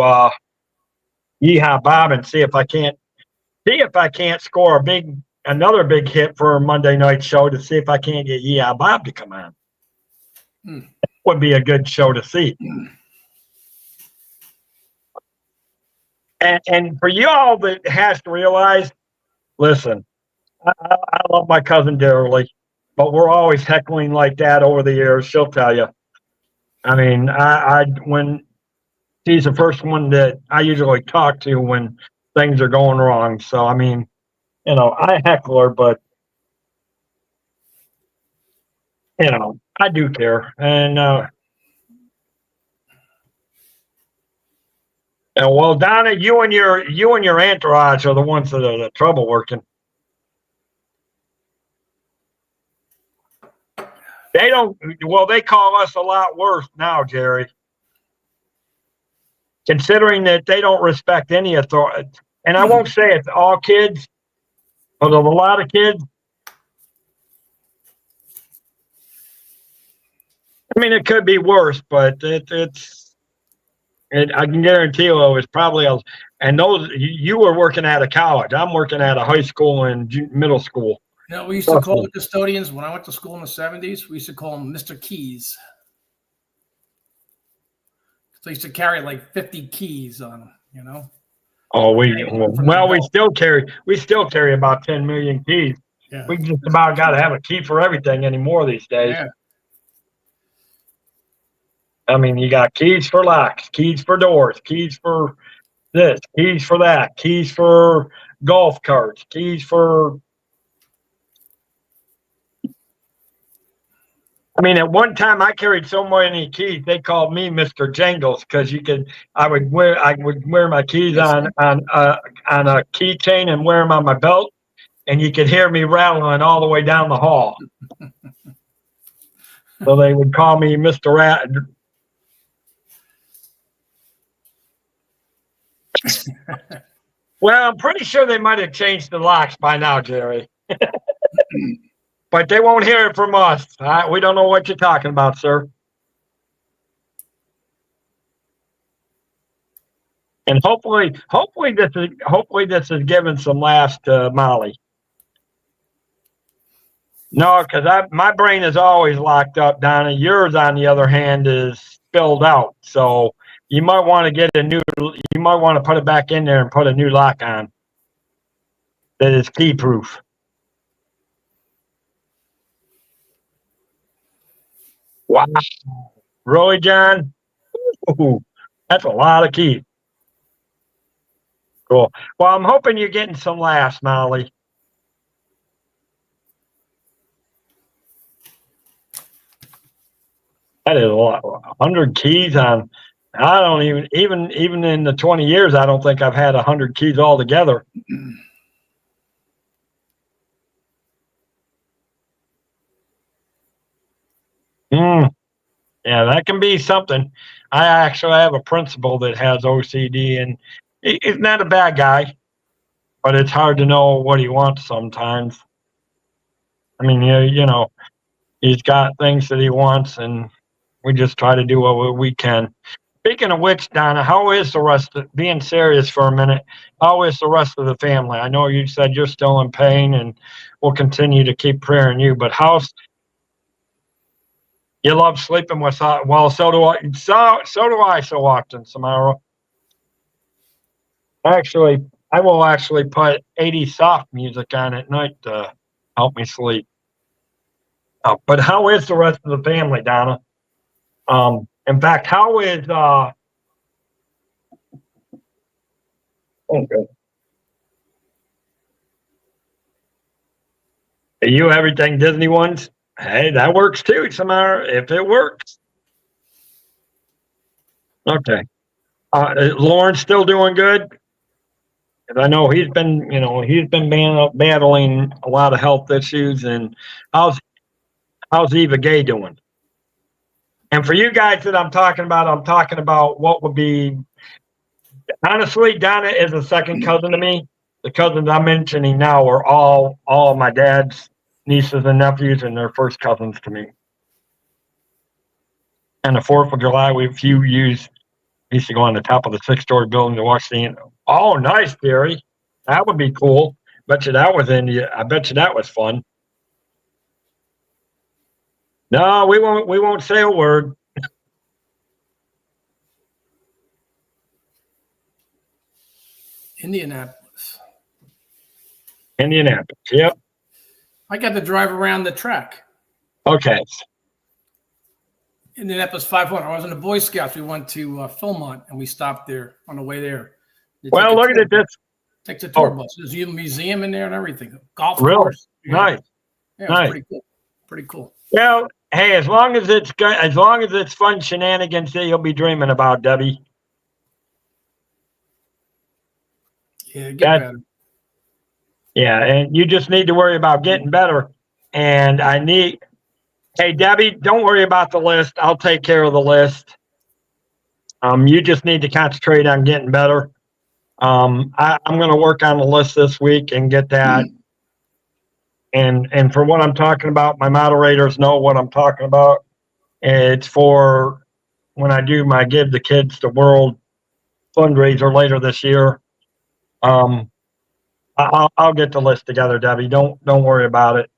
S1: Yeehaw Bob and see if I can't score another big hit for a Monday night show to see if I can't get Yeehaw Bob to come on. That would be a good show to see. And for you all that has to realize, listen, I love my cousin dearly, but we're always heckling like that over the years. She'll tell you. I mean, when she's the first one that I usually talk to when things are going wrong. So I mean, I heckle her, but I do care. And well, Donna, you and your entourage are the ones that are the trouble working. They call us a lot worse now, Jerry. Considering that they don't respect any authority. And I won't say it's all kids, but there's a lot of kids. I mean, it could be worse, but I can guarantee you it was probably and those, you were working at a college. I'm working at a high school and middle school.
S2: We used to call the custodians, when I went to school in the 70s, we used to call them Mr. Keys. So they used to carry like 50 keys on them,
S1: Oh, we still carry about 10 million keys.
S2: Yeah.
S1: We just about got to have a key for everything anymore these days.
S2: Yeah.
S1: I mean, you got keys for locks, keys for doors, keys for this, keys for that, keys for golf carts, keys for. I mean, at one time I carried so many keys they called me Mr. Jangles because I would wear my keys on a keychain and wear them on my belt, and you could hear me rattling all the way down the hall. So they would call me Mr. Rat. Well, I'm pretty sure they might have changed the locks by now, Jerry. But they won't hear it from us. We don't know what you're talking about, sir. And hopefully this is giving some laughs to Molly. No, because my brain is always locked up, Donna. Yours, on the other hand, is spilled out. So you might want to put it back in there and put a new lock on that is key proof. Wow. Really, John? Ooh, that's a lot of keys. Cool. Well, I'm hoping you're getting some laughs, Molly. That is a lot. 100 keys on. I don't even in the 20 years, I don't think I've had 100 keys altogether. Yeah, that can be something. I actually have a principal that has OCD, and he's not a bad guy, but it's hard to know what he wants sometimes. I mean, he's got things that he wants, and we just try to do what we can. Speaking of which, Donna, how is the rest being serious for a minute? How is the rest of the family? I know you said you're still in pain, and we'll continue to keep praying you, but you love sleeping with, well, so do I. So do I so often, Samara. Actually, I will actually put 80 soft music on at night to help me sleep. But how is the rest of the family, Donna? In fact, how is okay. Are you everything Disney ones? Hey, that works too, Samara, if it works. Okay. Is Lauren still doing good? 'Cause I know he's been, battling a lot of health issues. And how's Eva Gay doing? And for you guys that I'm talking about what would be, honestly, Donna is a second cousin to me. The cousins I'm mentioning now are all of my dad's nieces and nephews, and they're first cousins to me. And the 4th of July, we used to go on the top of the 6-story building to watch the. Oh, nice, Gary. That would be cool. I bet you that was fun. No, we won't say a word.
S2: Indianapolis.
S1: Yep.
S2: I got to drive around the track.
S1: Okay.
S2: Indianapolis 500. I was in the Boy Scouts. We went to Philmont and we stopped there on the way there.
S1: Well, look at this.
S2: Takes a tour bus. There's a museum in there and everything. Golf
S1: Really?
S2: course.
S1: Nice.
S2: Yeah,
S1: Nice.
S2: it's pretty cool. Pretty cool.
S1: Well, hey, as long as it's fun shenanigans that you'll be dreaming about, Debbie.
S2: Yeah, get better.
S1: Yeah, and you just need to worry about getting better. And hey, Debbie, don't worry about the list. I'll take care of the list. You just need to concentrate on getting better. I'm going to work on the list this week and get that. And for what I'm talking about, my moderators know what I'm talking about. It's for when I do my Give the Kids the World fundraiser later this year. I'll get the list together, Debbie. Don't worry about it.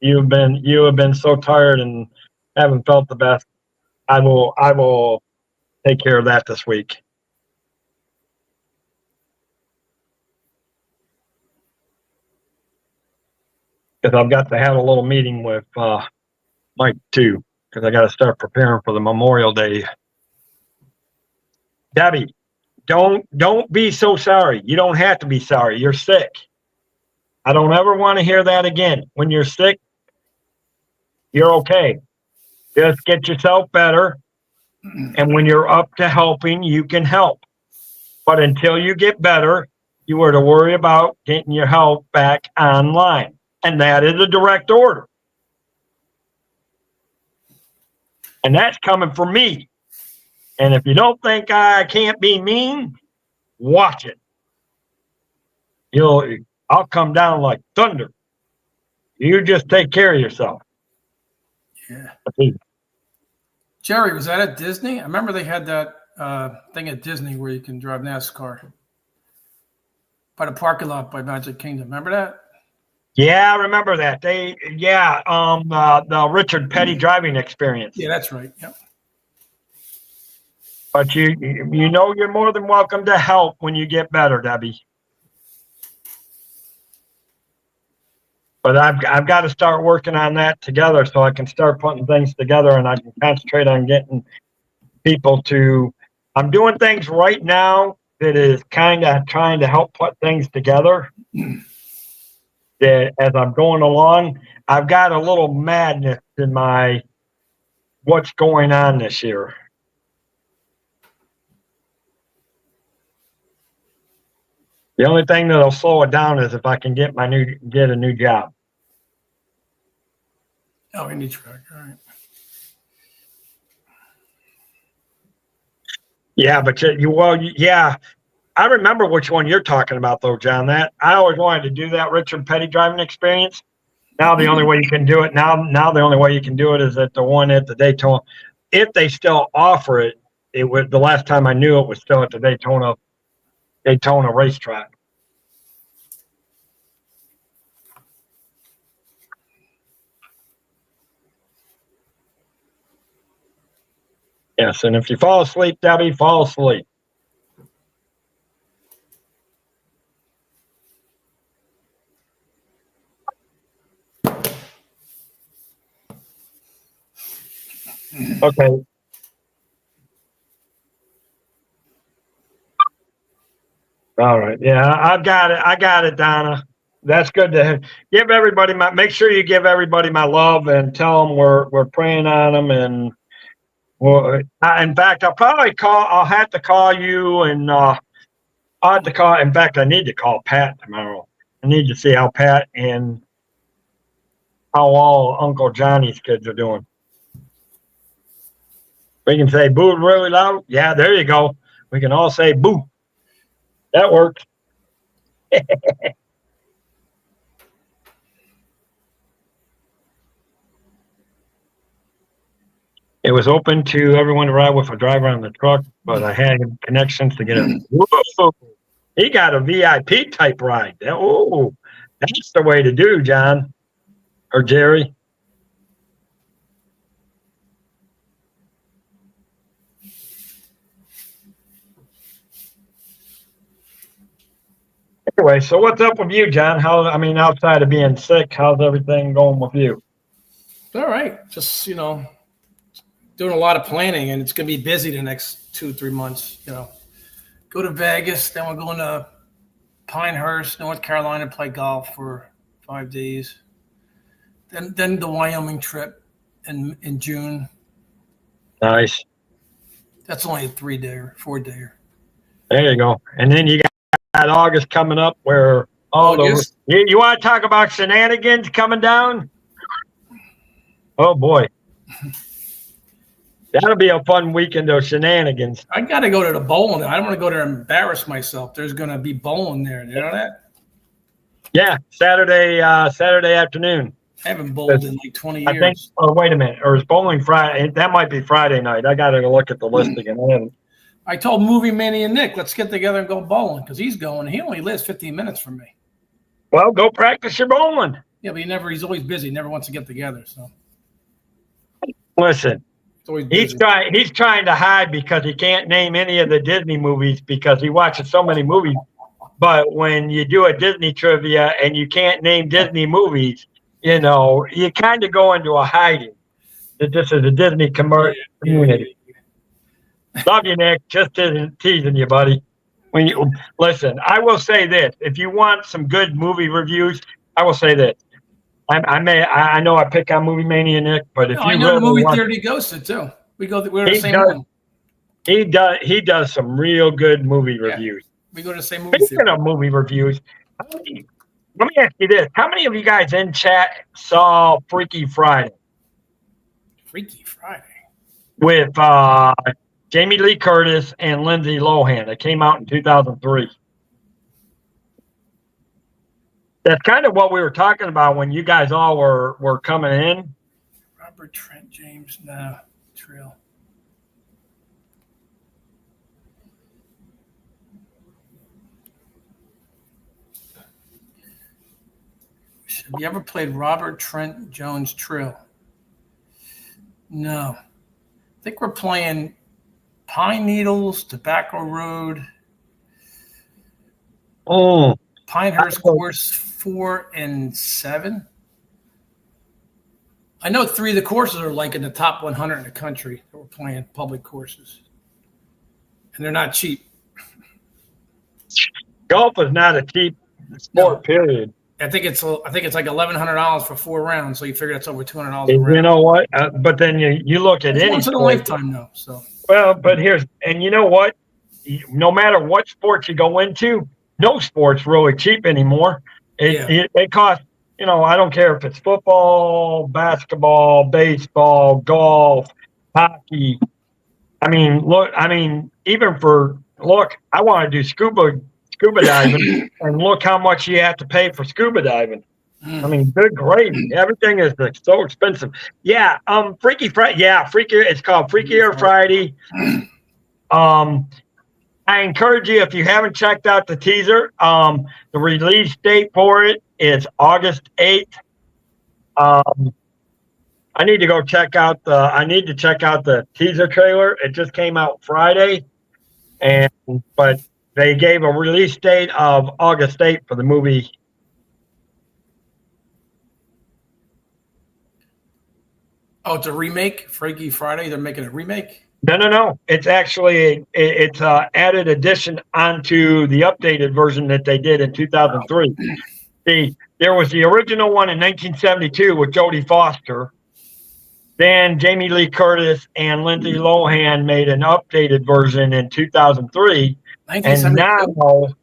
S1: You have been so tired and haven't felt the best. I will take care of that this week. Because I've got to have a little meeting with Mike too, because I got to start preparing for the Memorial Day. Debbie, don't be so sorry. You don't have to be sorry. You're sick. I don't ever want to hear that again. When you're sick, you're okay. Just get yourself better. And when you're up to helping, you can help. But until you get better, you are to worry about getting your health back online. And that is a direct order. And that's coming from me. And if you don't think I can't be mean, watch it. I'll come down like thunder. You just take care of yourself.
S2: Yeah. Jerry, was that at Disney? I remember they had that thing at Disney where you can drive NASCAR by the parking lot by Magic Kingdom. Remember that?
S1: Yeah, I remember that. The Richard Petty driving experience.
S2: Yeah, that's right. Yep.
S1: But you're more than welcome to help when you get better, Debbie. But I've got to start working on that together so I can start putting things together and I can concentrate on getting people to. I'm doing things right now that is kind of trying to help put things together. That as I'm going along, I've got a little madness in my what's going on this year. The only thing that'll slow it down is if I can get a new job.
S2: Oh, in Detroit, all right.
S1: Yeah, but yeah. I remember which one you're talking about, though, John. That I always wanted to do that Richard Petty driving experience. Now the only way you can do it the only way you can do it is at the one at the Daytona. If they still offer it, it was the last time I knew it was still at the Daytona racetrack. Yes, and if you fall asleep, Debbie, fall asleep. Okay. All right. Yeah, I got it, Donna. That's good to give everybody make sure you give everybody my love and tell them we're praying on them and Well, in fact, I'll have to call you and I'll have to call. In fact, I need to call Pat tomorrow. I need to see how Pat and how all Uncle Johnny's kids are doing. We can say boo really loud. Yeah, there you go. We can all say boo. That works. It was open to everyone to ride with a driver on the truck, but I had connections to get it. Whoa, he got a VIP type ride. Oh, that's the way to do, John or Jerry. Anyway, so what's up with you, John? Outside of being sick, how's everything going with you?
S2: All right. Just, doing a lot of planning, and it's going to be busy the next 2-3 months. Go to Vegas, then we're going to Pinehurst, North Carolina, play golf for 5 days. Then the Wyoming trip in June.
S1: Nice.
S2: That's only a 3-day, 4-day.
S1: There you go. And then you got August coming up where
S2: August.
S1: You want to talk about shenanigans coming down? Oh boy. That'll be a fun weekend of shenanigans.
S2: I got to go to the bowling. I don't want to go there and embarrass myself. There's going to be bowling there. You know that?
S1: Yeah, Saturday afternoon.
S2: I haven't bowled in like 20 years.
S1: I think. Oh, wait a minute. Or is bowling Friday? That might be Friday night. I got to look at the list again.
S2: I told Movie Manny and Nick, let's get together and go bowling because he's going. He only lives 15 minutes from me.
S1: Well, go practice your bowling.
S2: Yeah, but he's always busy. Never wants to get together. So
S1: listen,
S2: he's
S1: trying to hide because he can't name any of the Disney movies because he watches so many movies. But when you do a Disney trivia and you can't name Disney movies, you kind of go into a hiding that this is a Disney community. Love you, Nick. Just teasing you, buddy. Listen, I will say this: if you want some good movie reviews, I will say this. I know I pick on Movie Mania, Nick, but if
S2: I know the movie theater he goes to too. We're the same one.
S1: He does some real good movie reviews.
S2: We go to the same movie
S1: Speaking
S2: theater.
S1: of movie reviews, let me ask you this: how many of you guys in chat saw Freaky Friday?
S2: Freaky Friday
S1: with Jamie Lee Curtis and Lindsay Lohan. It came out in 2003. That's kind of what we were talking about when you guys all were coming in.
S2: Robert Trent James, Trill. Have you ever played Robert Trent Jones Trill? No. I think we're playing Pine Needles, Tobacco Road.
S1: Oh.
S2: Pinehurst course 4 and 7. I know 3 of the courses are like in the top 100 in the country that we're playing public courses, and they're not cheap.
S1: Golf is not a cheap sport. Period.
S2: I think it's like $1,100 for 4 rounds, so you figure that's over $200 a round.
S1: You know what? But then you look at
S2: it's
S1: any
S2: once in a
S1: sport.
S2: lifetime, though. So
S1: well, but you know what? No matter what sport you go into, no sport's really cheap anymore. It costs, I don't care if it's football, basketball, baseball, golf, hockey. I want to do scuba diving and look how much you have to pay for scuba diving. Good gravy. Everything is so expensive. Yeah. Freaky Friday. Yeah. It's called Freakier Friday. I encourage you, if you haven't checked out the teaser, the release date for it is August 8th. I need to check out the teaser trailer. It just came out Friday, but they gave a release date of August 8th for the movie.
S2: Oh, it's a remake, Freaky Friday. They're making a remake.
S1: No. It's actually it's added addition onto the updated version that they did in 2003. There was the original one in 1972 with Jodie Foster, Then Jamie Lee Curtis and Lindsay Lohan made an updated version in 2003, and
S2: 1972.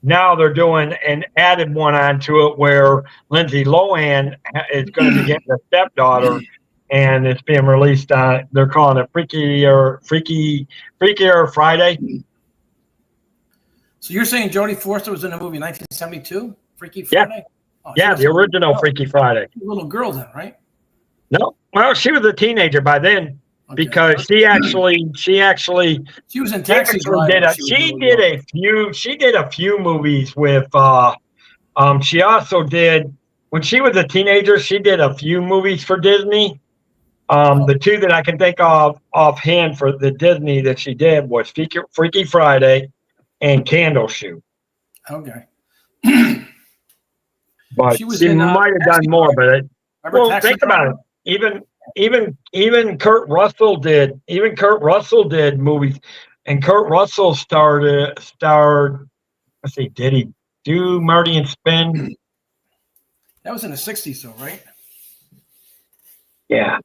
S1: now they're doing an added one onto it where Lindsay Lohan is going to be getting a stepdaughter, and it's being released on. They're calling it Freakier Friday.
S2: So you're saying Jodie Foster was in a movie in 1972, Freaky
S1: Yeah.
S2: Friday? Oh,
S1: Yeah, the original
S2: Freaky.
S1: Freaky Friday.
S2: Little girl then, right?
S1: No, well, she was a teenager by then
S2: Okay.
S1: because she actually
S2: She was in Taxi Driver.
S1: she did a few movies with she also did when she was a teenager, she did a few movies for Disney. The two that I can think of offhand for the Disney that she did was Freaky Friday and Candle Shoe.
S2: Okay.
S1: But
S2: She was
S1: she
S2: in,
S1: might have done
S2: Taxi
S1: more,
S2: Driver.
S1: but
S2: Remember
S1: well,
S2: Taxi
S1: think about
S2: Driver?
S1: it. Even Kurt Russell did movies, and Kurt Russell starred. Let's see, did he do Marty and Spin?
S2: That was in the 60s, though, right?
S1: Yeah,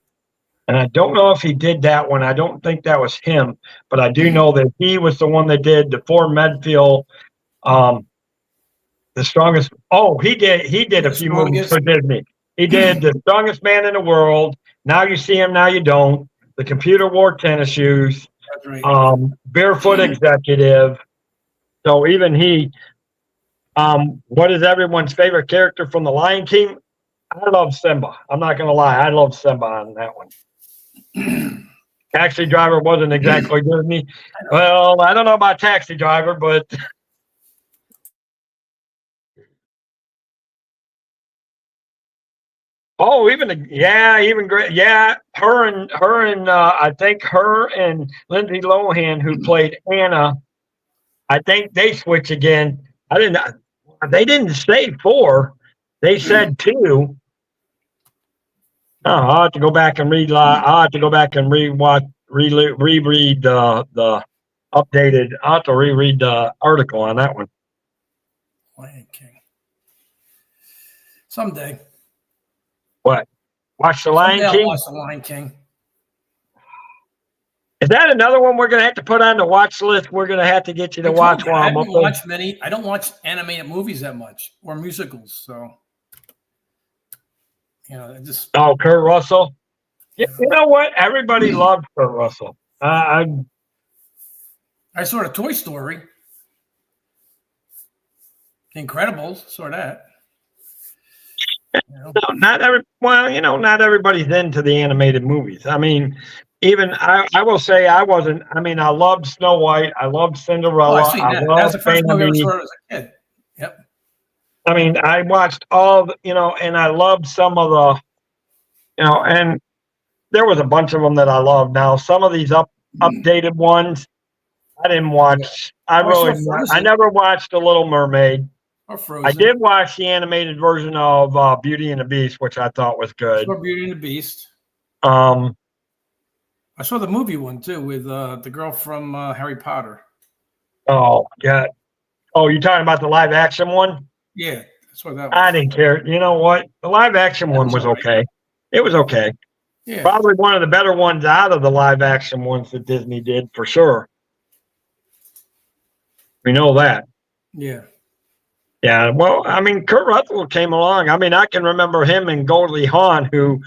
S1: and I don't know if he did that one. I don't think that was him, but I do know that he was the one that did the Ford Medfield. The strongest. Oh, he did a few movies for Disney. He did The Strongest Man in the World. Now You See Him, Now You Don't. The Computer Wore Tennis Shoes.
S2: That's right.
S1: Barefoot Executive. So even he. What is everyone's favorite character from The Lion King? I love Simba. I'm not gonna lie, I love Simba on that one. Taxi Driver wasn't exactly Disney. Well, I don't know about Taxi Driver, but. Oh, even great. Yeah, her and I think her and Lindsay Lohan, who played Anna, I think they switch again. They didn't say 4. They said 2. Oh, I'll have to go back and read. I'll have to go back and reread the updated. I'll have to reread the article on that one.
S2: Lion King. Someday.
S1: What? Watch The Lion
S2: Someday
S1: King?
S2: I'll watch The Lion King.
S1: Is that another one we're going to have to put on the watch list? We're going to have to get you to watch while I'm up there.
S2: I don't watch animated movies that much or musicals, so just.
S1: Oh, Kurt Russell. You know what? Everybody loved Kurt Russell.
S2: I saw the Toy Story. Incredibles, saw that.
S1: No, not everybody's into the animated movies. I mean, even I will say I wasn't. I mean, I loved Snow White. I loved Cinderella.
S2: Oh, that was the first movie I ever saw as a kid. Yep.
S1: I mean, I watched all and I loved some of the, and there was a bunch of them that I loved. Now, some of these updated ones, I didn't watch. I never watched The Little Mermaid.
S2: Or Frozen.
S1: I did watch the animated version of Beauty and the Beast, which I thought was good.
S2: I saw Beauty and the Beast.
S1: I
S2: saw the movie one too with the girl from Harry Potter.
S1: Oh, yeah. Oh, you're talking about the live action one?
S2: Yeah, that's what that was.
S1: I didn't care. You know what? The live action one was okay. It was okay.
S2: Yeah.
S1: Probably one of the better ones out of the live action ones that Disney did, for sure. We know that.
S2: Yeah.
S1: Yeah, well, I mean, Kurt Russell came along. I mean, I can remember him and Goldie Hawn, who,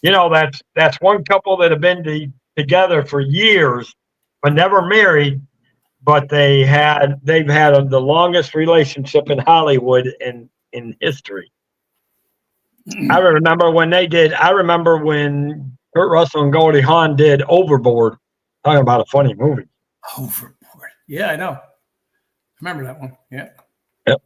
S1: that's one couple that have been together for years, but never married. But they've had the longest relationship in Hollywood in history. I remember when Kurt Russell and Goldie Hawn did Overboard. Talking about a funny movie.
S2: Overboard. Yeah, I know. I remember that one. Yeah.
S1: Yep.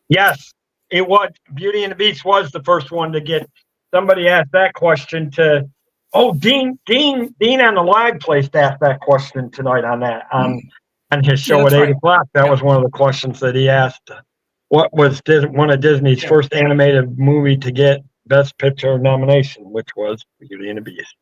S1: Yes, it was. Beauty and the Beast was the first one to get. Somebody asked that question to. Oh, Dean on the live place asked that question tonight on his show at 8:00. That was one of the questions that he asked. What was one of Disney's first animated movie to get Best Picture nomination, which was Beauty and the Beast.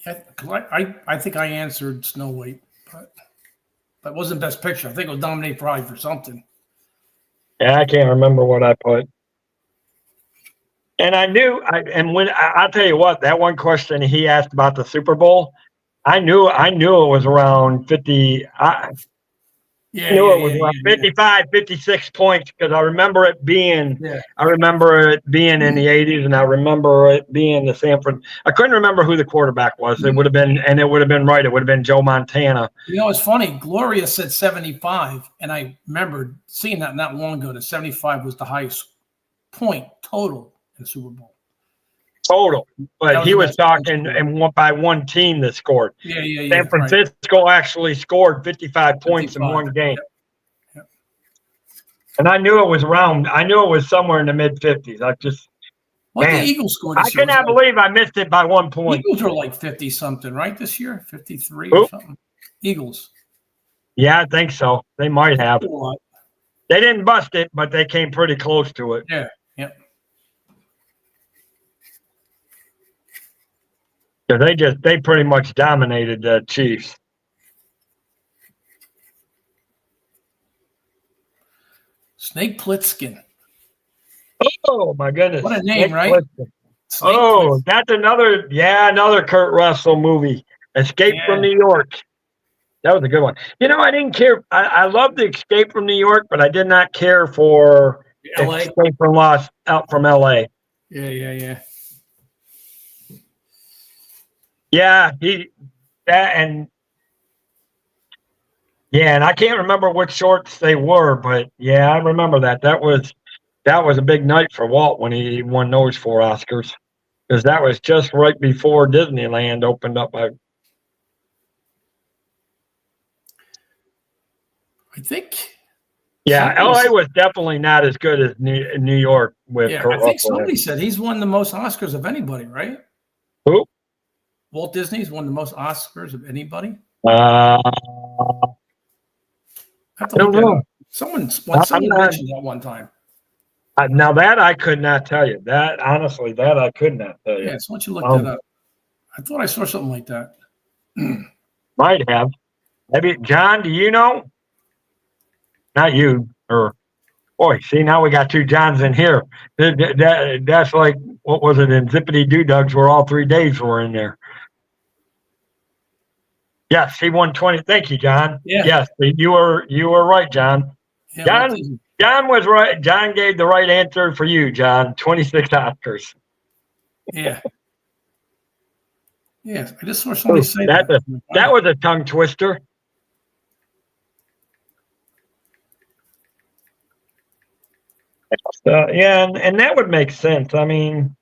S2: I think I answered Snow White, but that wasn't Best Picture. I think it was nominated probably for something.
S1: Yeah, I can't remember what I put. And I knew, I'll tell you what, that one question he asked about the Super Bowl, I knew it was around 50. I knew it was around 55, 56 points because I remember it being,
S2: Yeah.
S1: I remember it being in the 80s, and I remember it being the Sanford. I couldn't remember who the quarterback was. It would have been, and it would have been right. It would have been Joe Montana.
S2: You know, it's funny. Gloria said 75, and I remembered seeing that not long ago. That 75 was the highest point total in the Super Bowl.
S1: Total,
S2: That
S1: but
S2: was
S1: he
S2: the
S1: was
S2: most
S1: talking
S2: points.
S1: and by one team that scored.
S2: Yeah.
S1: San Francisco actually scored 55 points in
S2: 55.
S1: one game.
S2: Yep.
S1: And I knew it was somewhere in the mid 50s.
S2: What
S1: Man,
S2: the Eagles scored
S1: I
S2: this year?
S1: cannot believe I missed it by 1 point.
S2: Eagles were like 50 something, right? This year, 53
S1: Who?
S2: or something. Eagles.
S1: Yeah, I think so. They might have.
S2: A lot.
S1: They didn't bust it, but they came pretty close to it.
S2: Yeah. Yep.
S1: Because they pretty much dominated the Chiefs.
S2: Snake Plissken.
S1: Oh my goodness!
S2: What a name, right?
S1: Plissken. Oh, that's another Kurt Russell movie. Escape from New York. That was a good one. You know, I didn't care. I loved the Escape from New York, but I did not care for
S2: LA.
S1: Escape from out from LA.
S2: Yeah.
S1: Yeah, and I can't remember which shorts they were, but yeah, I remember that. That was a big night for Walt when he won those 4 Oscars, because that was just right before Disneyland opened up.
S2: I think.
S1: Yeah, LA was definitely not as good as New York with Kurt Russell.
S2: I think somebody said he's won the most Oscars of anybody, right?
S1: Who?
S2: Walt Disney's won the most Oscars of anybody.
S1: I don't know.
S2: Someone mentioned that one time.
S1: Now that I could not tell you. That honestly, I could not tell you.
S2: Yeah, so why don't you look that up? I thought I saw something like that.
S1: Might have. Maybe John, do you know? Not you, or boy. See, now we got 2 Johns in here. That's like, what was it in Zippity Doo Dugs, where all 3 days were in there. Yes, he won 20. Thank you, John.
S2: Yeah.
S1: Yes, you were right, John.
S2: Yeah,
S1: John was right. John gave the right answer for you, John. 26 Oscars.
S2: Yeah. Yeah, I just saw somebody say
S1: that. That was a tongue twister. Yeah, and that would make sense. I mean,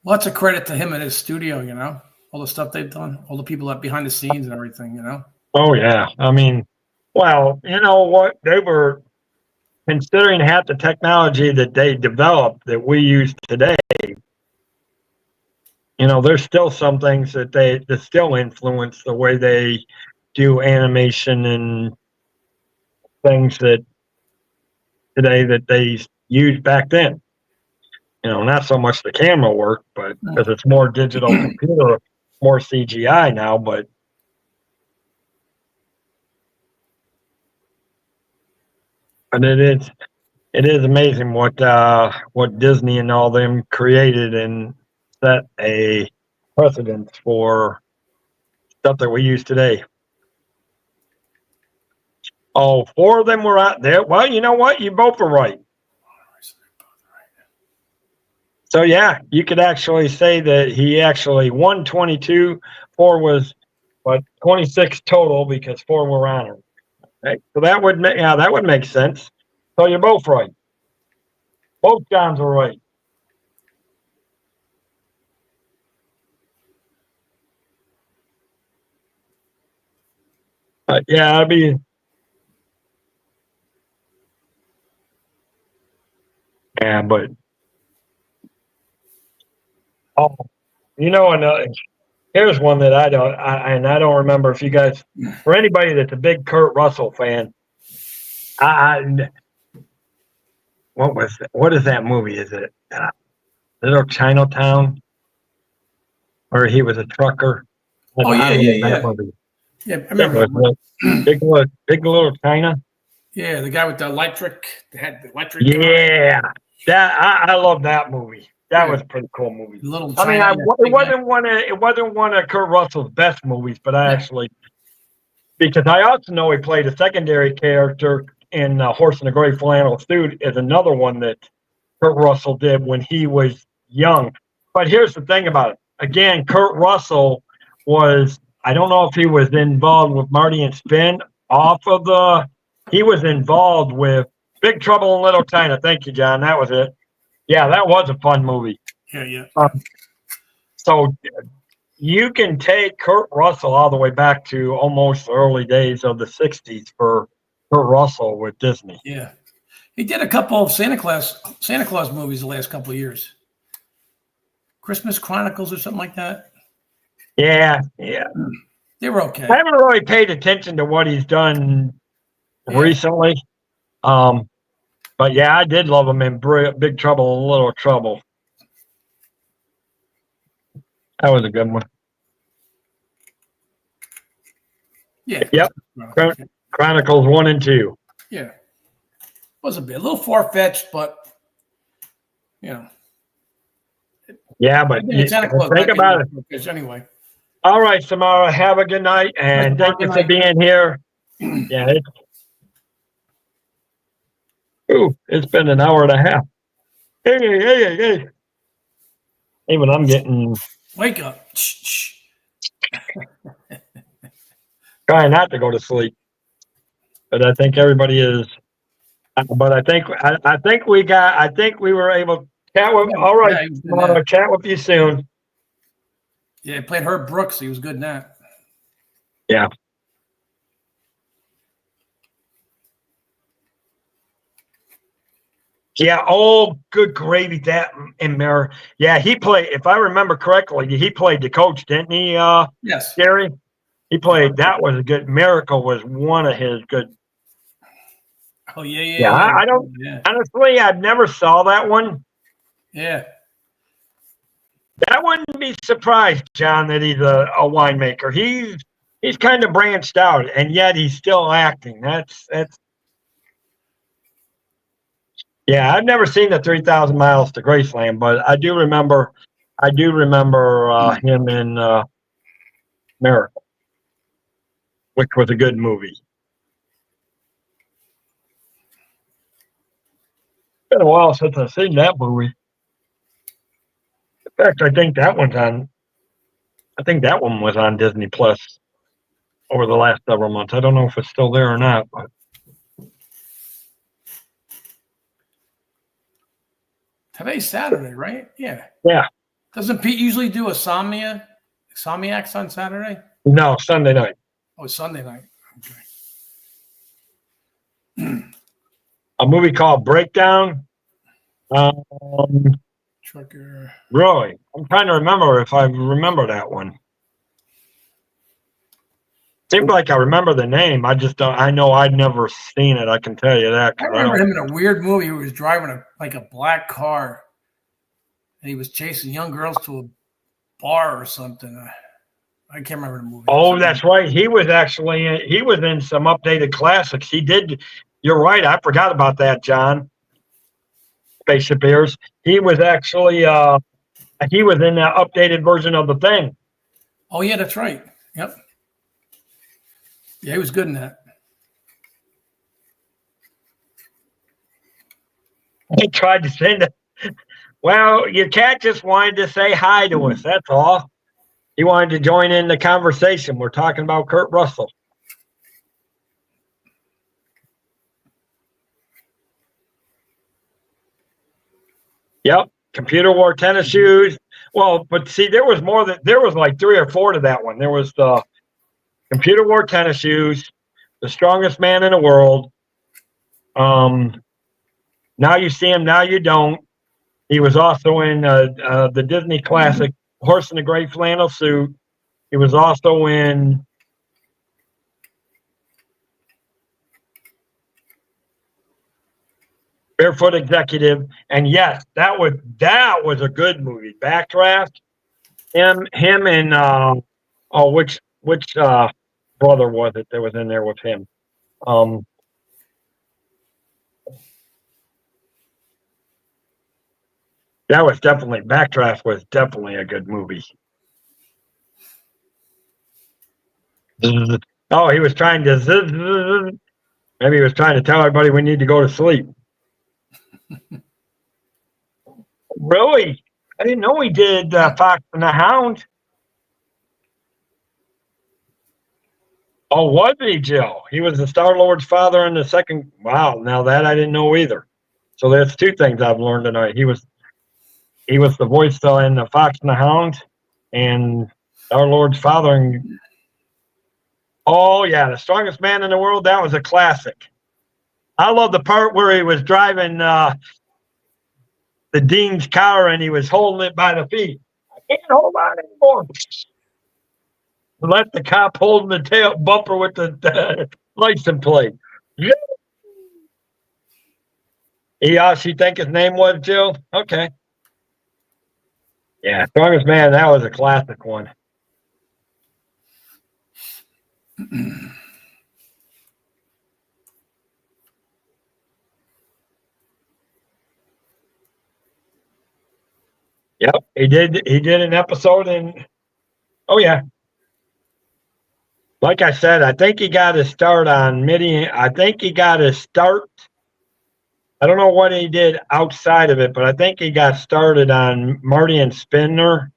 S2: lots of credit to him and his studio, you know, all the stuff they've done, all the people that behind the scenes and everything, you know.
S1: Oh yeah, I mean, well, you know what, they were considering half the technology that they developed that we use today. You know, there's still some things that still influence the way they do animation and things that today that they used back then. You know, not so much the camera work, but because it's more digital computer, more CGI now, but it is amazing what Disney and all them created and set a precedent for stuff that we use today. Oh, 4 of them were out there. Well, you know what? You both were right. So yeah, you could actually say that he actually won 22. 4 was, but 26 total because 4 were honored. Okay? So that would make sense. So you're both right. Both Johns were right. Yeah, but oh, you know, here's one that I don't remember if you guys, for anybody that's a big Kurt Russell fan, what is that movie? Is it Little Chinatown, where he was a trucker?
S2: Oh, yeah,
S1: I love
S2: yeah,
S1: that
S2: yeah.
S1: movie.
S2: Yeah, I remember.
S1: It was, Big Little China.
S2: Yeah, the guy with the electric, they had the electric guy,
S1: Yeah, I love that movie. That
S2: Yeah.
S1: was a pretty cool movie.
S2: the little
S1: I mean,
S2: China. Yeah, big guy.
S1: it wasn't one of Kurt Russell's best movies, but I
S2: Yeah.
S1: actually, because I also know he played a secondary character in Horse in the Gray Flannel Suit, is another one that Kurt Russell did when he was young. But here's the thing about it. Again, Kurt Russell was, I don't know if he was involved with Marty and Spin he was involved with Big Trouble in Little China. Thank you, John. That was it. Yeah, that was a fun movie.
S2: Yeah, yeah.
S1: So you can take Kurt Russell all the way back to almost the early days of the 60s for Kurt Russell with Disney.
S2: Yeah. He did a couple of Santa Claus movies the last couple of years. Christmas Chronicles or something like that.
S1: Yeah.
S2: They were okay.
S1: I haven't really paid attention to what he's done recently. But yeah, I did love him in Big Trouble in Little Trouble. That was a good one.
S2: Yeah.
S1: Yep. Chronicles 1 and 2.
S2: Yeah. Was a little far-fetched, but
S1: Yeah, but
S2: Santa Claus
S1: think about
S2: it. Anyway.
S1: All right, Samara, have a good night, and thank you for being here. Yeah. It's been an hour and a half. Hey. Even I'm getting...
S2: Wake up. Shh.
S1: Trying not to go to sleep. But I think everybody is... But I think we were able to chat with... All right, I'll chat with you soon.
S2: Yeah, he played Herb Brooks. He was good in that.
S1: Yeah. Yeah, good gravy, that and Mary. Yeah, he played, if I remember correctly, he played the coach, didn't he,
S2: yes.
S1: Gary? He played, that was a good, Miracle was one of his good.
S2: Oh, yeah.
S1: Yeah, I don't, honestly, I never saw that one.
S2: Yeah.
S1: That wouldn't be surprised, John, that he's a winemaker. He's kind of branched out, and yet he's still acting. That's Yeah, I've never seen the 3,000 Miles to Graceland, but I do remember him in Miracle, which was a good movie. It's been a while since I've seen that movie. In fact, I think that one was on Disney Plus over the last several months. I don't know if it's still there or not, but
S2: today's Saturday, right? Yeah.
S1: Yeah.
S2: Doesn't Pete usually do Insomniacs on Saturday?
S1: No, Sunday night.
S2: Oh, it's Sunday night. Okay.
S1: A movie called Breakdown.
S2: Trucker.
S1: Really, I'm trying to remember if I remember that one. Seems like I remember the name. I just don't. I know I'd never seen it. I can tell you that.
S2: I remember him in a weird movie. He was driving a black car, and he was chasing young girls to a bar or something. I can't remember the movie.
S1: Oh, that's right. He was in some updated classics. He did. You're right. I forgot about that, John. Spaceship Ears. He was actually he was in that updated version of The Thing.
S2: Oh yeah, that's right. Yep. Yeah, he was good in that.
S1: He tried to send it. Well, your cat just wanted to say hi to us. That's all. He wanted to join in the conversation. We're talking about Kurt Russell. Yep. Computer wore tennis shoes. Well, but see, there was like 3 or 4 to that one. There was the Computer wore tennis shoes, The Strongest Man in the World. Now You See Him, Now You Don't. He was also in the Disney classic Horse in the Gray Flannel Suit. He was also in Barefoot Executive, and yes, that was a good movie. Backdraft. Him and Oh, which brother was it that was in there with him? That was definitely Backdraft was definitely a good movie. Oh, he was trying to. Maybe he was trying to tell everybody we need to go to sleep. Really? I didn't know he did Fox and the Hound. Oh, was he, Jill? He was the Star-Lord's father in the second. Wow, now that I didn't know either. So there's two things I've learned tonight. He was the voice in the Fox and the Hound, and Star-Lord's father. Oh yeah, The Strongest Man in the World. That was a classic. I love the part where he was driving the Dean's car and he was holding it by the feet. I can't hold on anymore. Let the cop hold the tail bumper with the license plate. She think his name was Jill? Okay. Yeah, Strongest Man, that was a classic one. Yep, he did an episode in. Oh yeah. Like I said, I think he got his start on MIDI. I think he got his start. I don't know what he did outside of it, but I think he got started on Marty and Spinner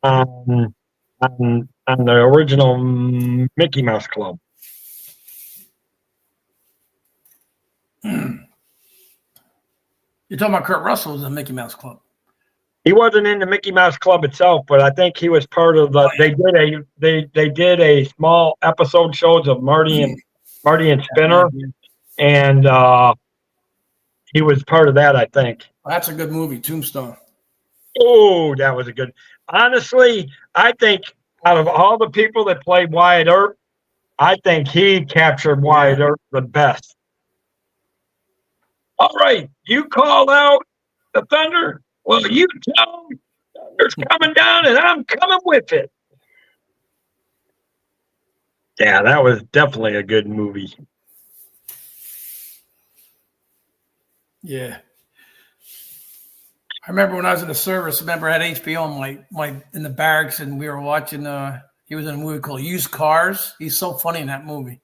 S1: on the original Mickey Mouse Club.
S2: You're talking about Kurt Russell's in Mickey Mouse Club.
S1: He wasn't in the Mickey Mouse Club itself, but I think he was part of the.
S2: Oh, yeah.
S1: They did a small episode shows of Marty and Spinner, and he was part of that. I think.
S2: That's a good movie, Tombstone.
S1: Oh, that was a good. Honestly, I think out of all the people that played Wyatt Earp, I think he captured Wyatt Earp the best. All right, you call out the thunder. Well, you tell them thunder's coming down and I'm coming with it. Yeah, that was definitely a good movie.
S2: Yeah. I remember when I was in the service, I had HBO in the barracks and we were watching he was in a movie called Used Cars. He's so funny in that movie.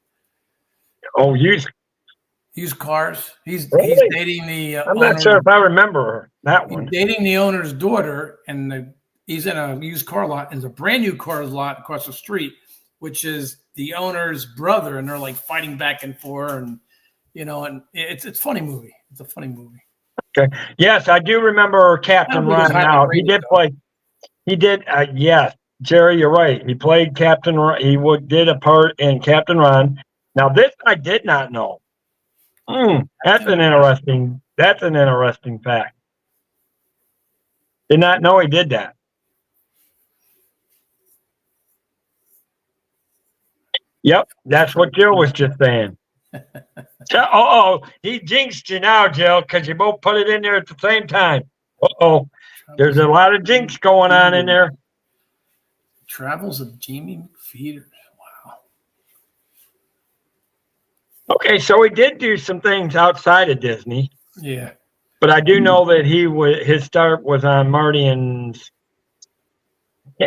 S1: Oh, Used
S2: Cars. He's dating the
S1: I'm not sure if I remember that one.
S2: He's dating the owner's daughter, and he's in a used car lot. And there's a brand new car lot across the street, which is the owner's brother, and they're like fighting back and forth, and and it's a funny movie. It's a funny movie.
S1: Okay. Yes, I do remember Captain Ron. Now he did play. He did. Yes, Jerry, you're right. He played Captain Ron. He did a part in Captain Ron. Now this I did not know. That's an interesting fact. Did not know he did that. Yep, that's what Jill was just saying. He jinxed you now, Jill, because you both put it in there at the same time. There's a lot of jinx going on in there.
S2: Travels of Jamie McPheeters. Wow.
S1: Okay, so he did do some things outside of Disney.
S2: Yeah.
S1: But I do know that his start was on Marty and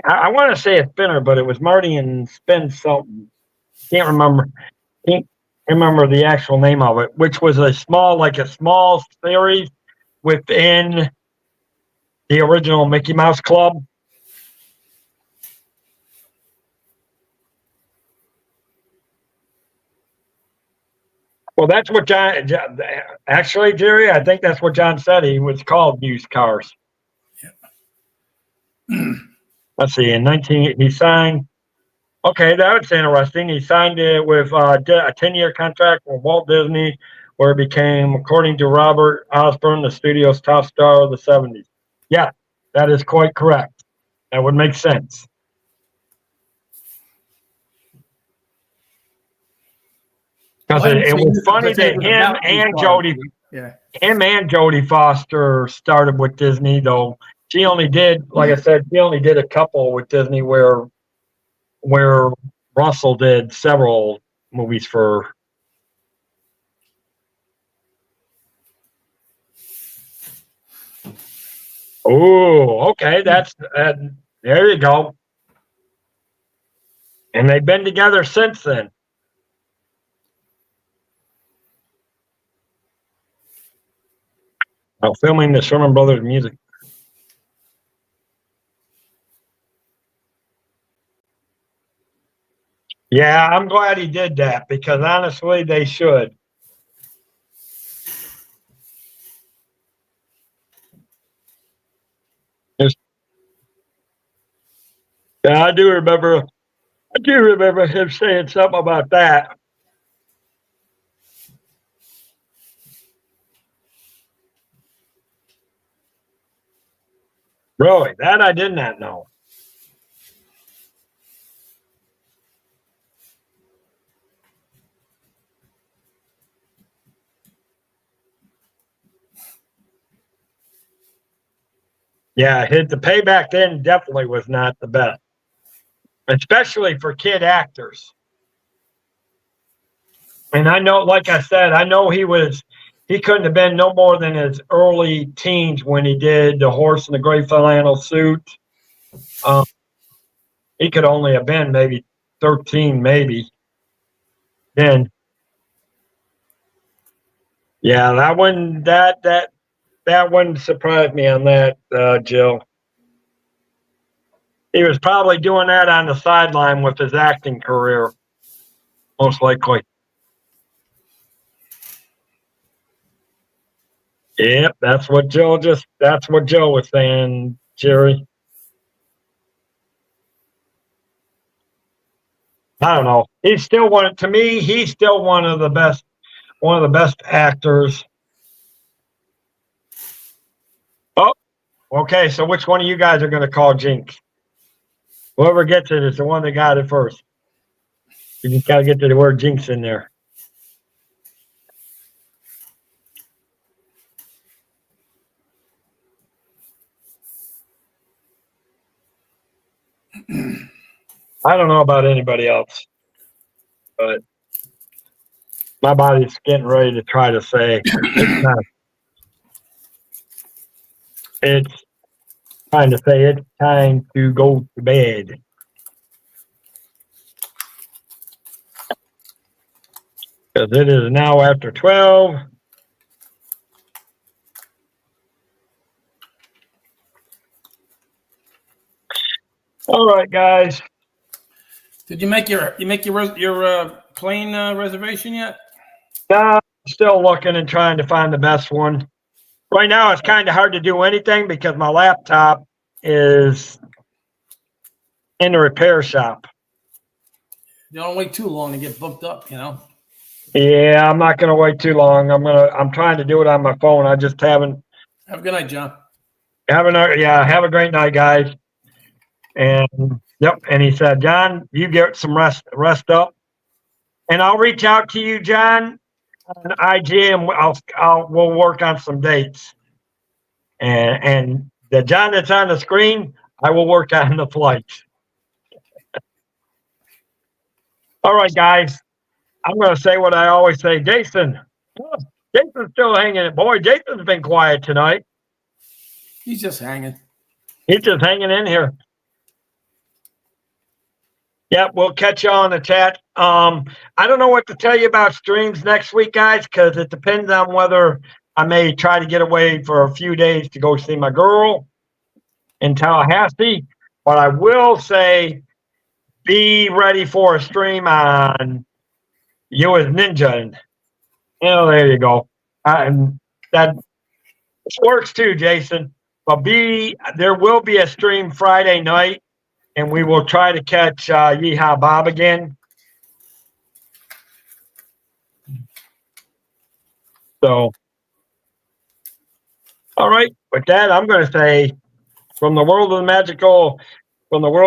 S1: I want to say a Spinner, but it was Marty and Spin something. Can't remember the actual name of it, which was a small series within the original Mickey Mouse Club. Well, that's what John actually, Jerry, I think that's what John said. He was called Used Cars.
S2: Yeah.
S1: Let's see. He signed. Okay, that's interesting. He signed it with a 10-year contract with Walt Disney, where it became, according to Robert Osborne, the studio's top star of the 70s. Yeah, that is quite correct. That would make sense. Because it was funny that him and Jodie Foster started with Disney, though she only did, like I said, a couple with Disney where where Russell did several movies for. Oh, okay. That's there you go. And they've been together since then. While filming the Sherman Brothers music. Yeah, I'm glad he did that because honestly, they should. Yeah, I do remember him saying something about that. Really, that I did not know. Yeah, the payback then definitely was not the best, especially for kid actors. And I know, like I said, I know he couldn't have been no more than his early teens when he did The Horse in the Gray Flannel Suit. He could only have been maybe 13, maybe. Then, yeah, that wouldn't surprise me on that, Jill. He was probably doing that on the sideline with his acting career, most likely. Yep, that's what Joe was saying, Jerry. I don't know. He's still one of the best actors. Oh, okay. So which one of you guys are going to call Jinx? Whoever gets it is the one that got it first. You just got to get to the word Jinx in there. I don't know about anybody else, but my body's getting ready to try to say it's trying to say it's time to go to bed. Because it is now after 12. All right, guys.
S2: Did you make your plane reservation yet?
S1: I'm still looking and trying to find the best one. Right now, it's kind of hard to do anything because my laptop is in the repair shop.
S2: You don't wait too long to get booked up, you know.
S1: Yeah, I'm not gonna wait too long. I'm trying to do it on my phone. I just haven't.
S2: Have a good night, John.
S1: Have a great night, guys. And yep, and he said, John, you get some rest up, and I'll reach out to you, John, on IG, and we'll work on some dates. And the John that's on the screen, I will work on the flights. All right, guys. I'm going to say what I always say. Jason's still hanging. Boy, Jason's been quiet tonight.
S2: He's just hanging.
S1: He's just hanging in here. Yep, we'll catch you on the chat. I don't know what to tell you about streams next week, guys, because it depends on whether I may try to get away for a few days to go see my girl in Tallahassee. But I will say, be ready for a stream on You as Ninja. And, there you go. And that works too, Jason. But there will be a stream Friday night, and we will try to catch Yeehaw Bob again. So, all right. With that, I'm going to say, from the world of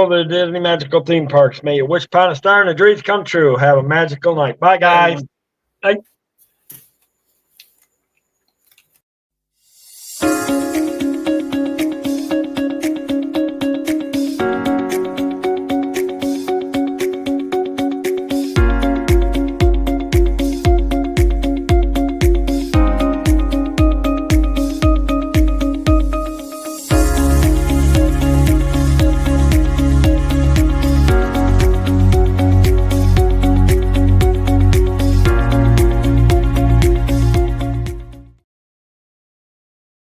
S1: the Disney magical theme parks, may you wish upon a star and the dreams come true. Have a magical night. Bye, guys. Bye.